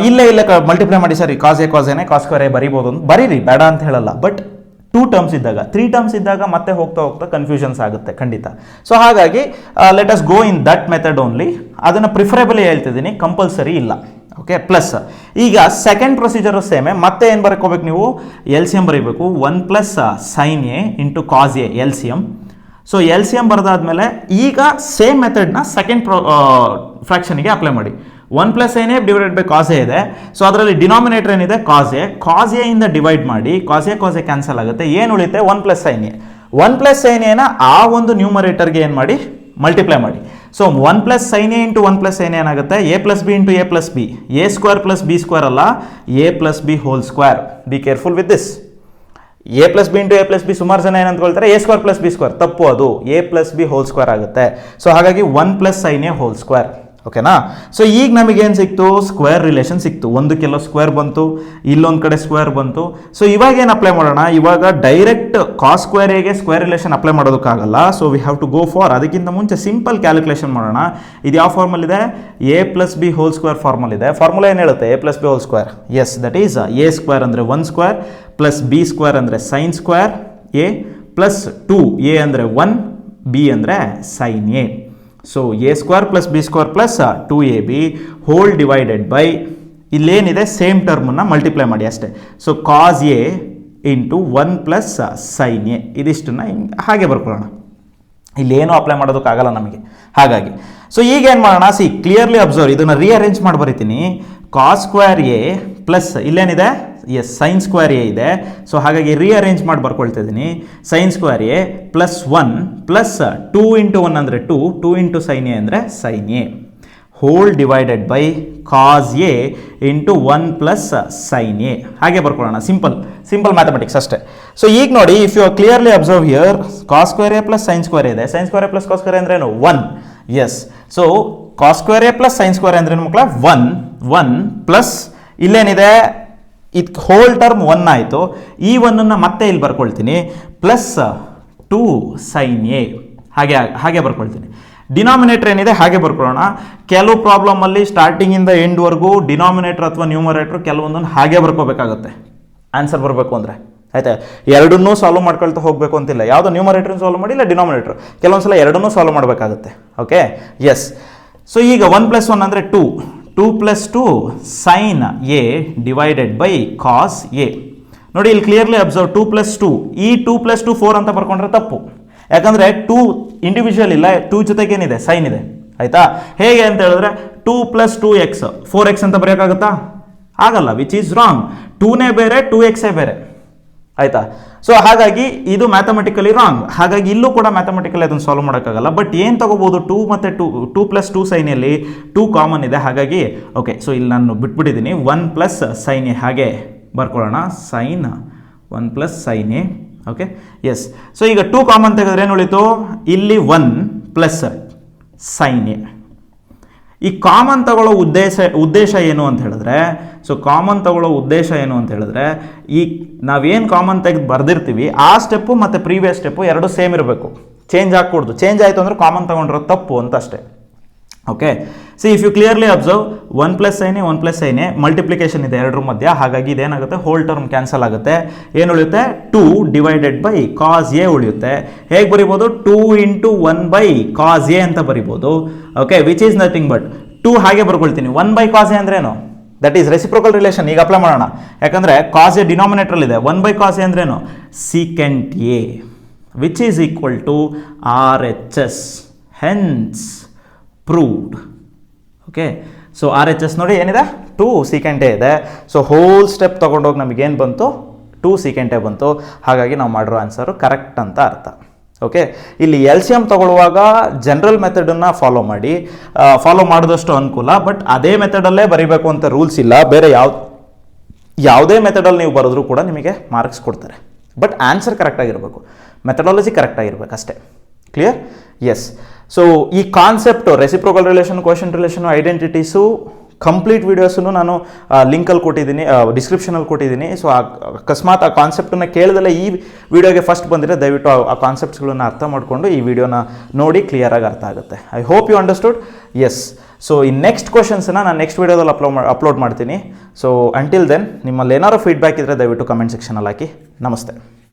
ಇಲ್ಲೇ ಮಲ್ಟಿಪ್ಲೈ ಮಾಡಿ ಸರಿ, ಕಾಸ್ ಎನೆ ಕಾಸ್ ಸ್ಕ್ವೇರ್ ಎ ಬರೀಬೋದು ಅಂತ. ಬರೀರಿ, ಬೇಡ ಅಂತ ಹೇಳಲ್ಲ. ಬಟ್ 2 ಟರ್ಮ್ಸ್ ಇದ್ದಾಗ, 3 ಟರ್ಮ್ಸ್ ಇದ್ದಾಗ ಮತ್ತೆ ಹೋಗ್ತಾ ಕನ್ಫ್ಯೂಷನ್ಸ್ ಆಗುತ್ತೆ ಖಂಡಿತ. ಸೊ ಹಾಗಾಗಿ let us go in that method only. ಅದನ್ನು ಪ್ರಿಫರೇಬಲಿ ಹೇಳ್ತಿದ್ದೀನಿ, ಕಂಪಲ್ಸರಿ ಇಲ್ಲ. ಓಕೆ. ಪ್ಲಸ್ ಈಗ ಸೆಕೆಂಡ್ ಪ್ರೊಸೀಜರು ಸೇಮೆ. ಮತ್ತೆ ಏನು ಬರ್ಕೋಬೇಕು ನೀವು? ಎಲ್ ಸಿ ಎಮ್ ಬರೀಬೇಕು. 1 plus sine A into cos A L C M. So L C M ಬರೆದಾದ್ಮೇಲೆ ಈಗ ಸೇಮ್ ಮೆಥಡ್ನ ಸೆಕೆಂಡ್ ಫ್ರಾಕ್ಷನ್ಗೆ ಅಪ್ಲೈ ಮಾಡಿ. 1 plus sine A divided by cos A ಇದೆ. ಸೊ ಅದರಲ್ಲಿ ಡಿನಾಮಿನೇಟರ್ ಏನಿದೆ? ಕಾಸ್ ಎ ಇಂದ ಡಿವೈಡ್ ಮಾಡಿ. ಕಾಸ್ ಎ ಕ್ಯಾನ್ಸಲ್ ಆಗುತ್ತೆ. ಏನು ಉಳಿತೆ? 1 plus sine A. 1 plus sine ಎನ ಆ ಒಂದು ನ್ಯೂಮರೇಟರ್ಗೆ ಏನು ಮಾಡಿ? ಮಲ್ಟಿಪ್ಲೈ ಮಾಡಿ. So 1 plus sine A into 1 plus sine A ಏನಾಗುತ್ತೆ? A plus B into A plus B. A square plus B square ಅಲ್ಲ, A plus B whole square. Be careful with this. A plus B into A plus B ಸುಮಾರು ಜನ ಏನಂತಕೊಳ್ತಾರೆ, A square plus B square. ತಪ್ಪು, ಅದು A plus B whole square ಆಗುತ್ತೆ. So ಹಾಗಾಗಿ 1 plus sine A whole square. ಓಕೆನಾ? So ಈಗ ನಮಗೇನು ಸಿಕ್ತು? ಸ್ಕ್ವೇರ್ ರಿಲೇಷನ್ ಸಿಕ್ತು. ಒಂದಕ್ಕೆಲ್ಲ ಸ್ಕ್ವೇರ್ ಬಂತು, ಇಲ್ಲೊಂದು ಕಡೆ ಸ್ಕ್ವೇರ್ ಬಂತು. ಸೊ ಇವಾಗ ಏನು ಅಪ್ಲೈ ಮಾಡೋಣ? ಇವಾಗ ಡೈರೆಕ್ಟ್ ಕಾಸ್ ಸ್ಕ್ವೇರ್ ಎಗೆ ಸ್ಕ್ವೇರ್ ರಿಲೇಷನ್ ಅಪ್ಲೈ ಮಾಡೋದಕ್ಕಾಗಲ್ಲ. So we have to go for, ಅದಕ್ಕಿಂತ ಮುಂಚೆ ಸಿಂಪಲ್ ಕ್ಯಾಲ್ಕುಲೇಷನ್ ಮಾಡೋಣ. ಇದು ಯಾವ ಫಾರ್ಮಲ್ ಇದೆ? A plus B whole square formula ಇದೆ. ಫಾರ್ಮುಲಾ ಏನು ಹೇಳುತ್ತೆ? A plus B whole square. Yes, that is A square ಅಂದರೆ 1 ಸ್ಕ್ವೇರ್ ಪ್ಲಸ್ ಬಿ ಸ್ಕ್ವೇರ್ ಅಂದರೆ sine square A plus 2. A ಅಂದರೆ 1, ಬಿ ಅಂದರೆ sine A. So A square plus B square plus 2ab whole divided by ಇಲ್ಲೇನಿದೆ same ಟರ್ಮನ್ನು multiply ಮಾಡಿ ಅಷ್ಟೇ. So cos A into 1 plus sine A. ಇದಿಷ್ಟನ್ನು ಹಾಗೆ ಬರ್ಕೊಳ್ಳೋಣ. ಇಲ್ಲೇನು ಅಪ್ಲೈ ಮಾಡೋದಕ್ಕಾಗಲ್ಲ ನಮಗೆ. ಹಾಗಾಗಿ ಸೊ ಈಗ ಏನು ಮಾಡೋಣ? See clearly observe. ಇದನ್ನು ರೀಅರೇಂಜ್ ಮಾಡಿ ಬರೀತೀನಿ. ಕಾಸ್ ಸ್ಕ್ವೇರ್ ಎ ಪ್ಲಸ್ ಇಲ್ಲೇನಿದೆ? ಎಸ್, ಸೈನ್ ಸ್ಕ್ವೇರ್ ಎ ಇದೆ. ಸೊ ಹಾಗಾಗಿ ರೀಅರೇಂಜ್ ಮಾಡಿ ಬರ್ಕೊಳ್ತಿದ್ದೀನಿ. Sine square A plus 1 plus 2 into 1 ಅಂದರೆ 2, 2 ಇಂಟು ಸೈನ್ ಎ ಅಂದರೆ sine A whole divided by cos A into 1 plus sine A. ಹಾಗೆ ಬರ್ಕೊಳ್ಳೋಣ. ಸಿಂಪಲ್ ಮ್ಯಾಥಮೆಟಿಕ್ಸ್ ಅಷ್ಟೇ. ಸೊ ಈಗ ನೋಡಿ, if you clearly observe here, cos square A plus sine square ಇದೆ. Sine square A plus cos square ಅಂದ್ರೇನು? 1. Yes. So cos square A plus sine square ಅಂದ್ರೇನು ಮಕ್ಕಳ? 1 plus ಇಲ್ಲೇನಿದೆ? ಇದು ಹೋಲ್ ಟರ್ಮ್ 1 ಆಯಿತು. ಈ 1 ಮತ್ತೆ ಇಲ್ಲಿ ಬರ್ಕೊಳ್ತೀನಿ. ಪ್ಲಸ್ 2 ಸೈನ್ ಎ ಹಾಗೆ ಬರ್ಕೊಳ್ತೀನಿ. ಡಿನಾಮಿನೇಟರ್ ಏನಿದೆ ಹಾಗೆ ಬರ್ಕೊಳ್ಳೋಣ. ಕೆಲವು ಪ್ರಾಬ್ಲಮಲ್ಲಿ ಸ್ಟಾರ್ಟಿಂಗಿಂದ ಎಂಡ್ವರೆಗೂ ಡಿನಾಮಿನೇಟರ್ ಅಥವಾ ನ್ಯೂಮರೇಟರ್ ಕೆಲವೊಂದನ್ನು ಹಾಗೆ ಬರ್ಕೋಬೇಕಾಗುತ್ತೆ ಆನ್ಸರ್ ಬರಬೇಕು ಅಂದರೆ. ಆಯಿತಾ. ಎರಡನ್ನೂ ಸಾಲ್ವ್ ಮಾಡ್ಕೊಳ್ತಾ ಹೋಗಬೇಕು ಅಂತಿಲ್ಲ, ಯಾವುದೋ ನ್ಯೂಮರೇಟ್ರನ್ನ ಸಾಲ್ವ್ ಮಾಡಿ ಇಲ್ಲ ಡಿನಾಮಿನೇಟ್ರ್, ಕೆಲವೊಂದು ಸಲ ಎರಡನ್ನೂ ಸಾಲ್ವ್ ಮಾಡಬೇಕಾಗುತ್ತೆ. Okay, yes. ಸೊ ಈಗ 1 + 1 ಅಂದರೆ 2, 2 + 2 sin A divided by cos A. ನೋಡಿ ಇಲ್ಲಿ ಕ್ಲಿಯರ್ಲಿ ಅಬ್ಸರ್ವ್, 2 + 2, ಈ 2 + 2 4 ಅಂತ ಬರ್ಕೊಂಡ್ರೆ ತಪ್ಪು, ಯಾಕಂದರೆ 2 ಇಂಡಿವಿಜುವಲ್ ಇಲ್ಲ, 2 ಜೊತೆಗೇನಿದೆ ಸೈನ್ ಇದೆ, ಆಯಿತಾ. ಹೇಗೆ ಅಂತ ಹೇಳಿದ್ರೆ 2 + 2x 4x ಅಂತ ಬರೆಯೋಕ್ಕಾಗುತ್ತಾ? ಆಗಲ್ಲ, ವಿಚ್ ಈಸ್ ರಾಂಗ್. 2ನೇ ಬೇರೆ 2x ಬೇರೆ, ಆಯಿತಾ. ಸೊ ಹಾಗಾಗಿ ಇದು ಮ್ಯಾಥಮೆಟಿಕಲಿ ರಾಂಗ್, ಹಾಗಾಗಿ ಇಲ್ಲೂ ಕೂಡ ಮ್ಯಾಥಮೆಟಿಕಲಿ ಅದನ್ನು ಸಾಲ್ವ್ ಮಾಡೋಕ್ಕಾಗಲ್ಲ. ಬಟ್ ಏನು ತಗೋಬೋದು, 2 ಮತ್ತು 2 + 2 ಸೈನಲ್ಲಿ 2 ಕಾಮನ್ ಇದೆ, ಹಾಗಾಗಿ ಓಕೆ. ಸೊ ಇಲ್ಲಿ ನಾನು ಬಿಟ್ಬಿಟ್ಟಿದ್ದೀನಿ, 1 + sin A ಹಾಗೆ ಬರ್ಕೊಳ್ಳೋಣ, sin 1 + sin A. Okay, yes. So ಈಗ 2 ಕಾಮನ್ ತೆಗೆದ್ರೆ ಏನು ಉಳಿತು, ಇಲ್ಲಿ 1 + sin A. ಈ ಕಾಮನ್ ತಗೊಳ್ಳೋ ಉದ್ದೇಶ ಏನು ಅಂತ ಹೇಳಿದ್ರೆ, ಸೊ ಕಾಮನ್ ತಗೊಳ್ಳೋ ಉದ್ದೇಶ ಏನು ಅಂತ ಹೇಳಿದ್ರೆ, ಈ ನಾವೇನು ಕಾಮನ್ ತೆಗೆದು ಬರ್ದಿರ್ತೀವಿ ಆ ಸ್ಟೆಪ್ಪು ಮತ್ತು ಪ್ರೀವಿಯಸ್ ಸ್ಟೆಪ್ಪು ಎರಡು ಸೇಮ್ ಇರಬೇಕು, ಚೇಂಜ್ ಆಗಕೂಡ್ದು. ಚೇಂಜ್ ಆಯಿತು ಅಂದರೆ ಕಾಮನ್ ತಗೊಂಡಿರೋದು ತಪ್ಪು ಅಂತ ಅಷ್ಟೇ. Okay, see if you clearly observe, 1 + sin A 1 + sin A multiplication ಇದೆ ಎರಡರ ಮಧ್ಯ, ಹಾಗಾಗಿ ಇದೇನಾಗುತ್ತೆ, ಹೋಲ್ ಟರ್ಮ್ ಕ್ಯಾನ್ಸಲ್ ಆಗುತ್ತೆ. ಏನು ಉಳಿಯುತ್ತೆ, 2 ಡಿವೈಡೆಡ್ ಬೈ ಕಾಸ್ A ಉಳಿಯುತ್ತೆ. ಹೇಗೆ ಬರಿಬೋದು, 2 × 1 / cos A ಅಂತ ಬರಿಬೋದು. Okay, which is nothing but 2 ಹಾಗೆ ಬರ್ಕೊಳ್ತೀನಿ, 1 / cos A ಅಂದ್ರೇನು, ದಟ್ ಈಸ್ ರೆಸಿಪ್ರೋಕಲ್ ರಿಲೇಷನ್. ಈಗ ಅಪ್ಲೈ ಮಾಡೋಣ, ಯಾಕಂದರೆ cos A ಡಿನಾಮಿನೇಟ್ರಲ್ಲಿ ಇದೆ, 1 / cos A ಅಂದ್ರೇನು, secant A, which is equal to RHS, hence proved. Okay, so RHS ನೋಡಿ ಏನಿದೆ, 2 secant A ಇದೆ. ಸೊ ಹೋಲ್ ಸ್ಟೆಪ್ ತೊಗೊಂಡೋಗಿ ನಮಗೇನು ಬಂತು, 2 secant A ಬಂತು, ಹಾಗಾಗಿ ನಾವು ಮಾಡಿರೋ ಆನ್ಸರು ಕರೆಕ್ಟ್ ಅಂತ ಅರ್ಥ. ಓಕೆ, ಇಲ್ಲಿ LCM ತಗೊಳ್ಳುವಾಗ ಜನರಲ್ ಮೆಥಡನ್ನು ಫಾಲೋ ಮಾಡಿದಷ್ಟು ಅನುಕೂಲ, ಬಟ್ ಅದೇ ಮೆಥಡಲ್ಲೇ ಬರೀಬೇಕು ಅಂತ ರೂಲ್ಸ್ ಇಲ್ಲ. ಬೇರೆ ಯಾವುದೇ ಮೆಥಡಲ್ಲಿ ನೀವು ಬರೆದ್ರೂ ಕೂಡ ನಿಮಗೆ ಮಾರ್ಕ್ಸ್ ಕೊಡ್ತಾರೆ, ಬಟ್ ಆನ್ಸರ್ ಕರೆಕ್ಟಾಗಿರಬೇಕು, ಮೆಥಡಾಲಜಿ ಕರೆಕ್ಟಾಗಿರ್ಬೇಕು ಅಷ್ಟೇ. ಕ್ಲಿಯರ್? ಎಸ್. ಸೊ ಈ concept reciprocal relation, quotient relation, identities complete ವೀಡಿಯೋಸನ್ನು ನಾನು ಲಿಂಕಲ್ಲಿ ಕೊಟ್ಟಿದ್ದೀನಿ, ಡಿಸ್ಕ್ರಿಪ್ಷನಲ್ಲಿ ಕೊಟ್ಟಿದ್ದೀನಿ. ಸೊ ಅಕಸ್ಮಾತ್ ಆ ಕಾನ್ಸೆಪ್ಟನ್ನು ಕೇಳಿದಲ್ಲೇ ಈ ವಿಡಿಯೋಗೆ ಫಸ್ಟ್ ಬಂದಿರೋ, ದಯವಿಟ್ಟು ಆ ಕಾನ್ಸೆಪ್ಟ್ಸ್ಗಳನ್ನು ಅರ್ಥ ಮಾಡಿಕೊಂಡು ಈ ವಿಡಿಯೋನ ನೋಡಿ ಕ್ಲಿಯರಾಗಿ ಅರ್ಥ ಆಗುತ್ತೆ. I hope you understood. Yes. So ಈ ನೆಕ್ಸ್ಟ್ ಕ್ವಶನ್ಸನ್ನು ನಾನು ನೆಕ್ಸ್ಟ್ ವೀಡಿಯೋದಲ್ಲಿ ಅಪ್ಲೋಡ್ ಮಾಡ್ತೀನಿ. ಸೊ ಅಂಟಿಲ್ ದೆನ್ ನಿಮ್ಮಲ್ಲಿ ಏನಾದ್ರು ಫೀಡ್ಬ್ಯಾಕ್ ಇದ್ದರೆ ದಯವಿಟ್ಟು ಕಮೆಂಟ್ ಸೆಕ್ಷನಲ್ಲಿ ಹಾಕಿ. ನಮಸ್ತೆ.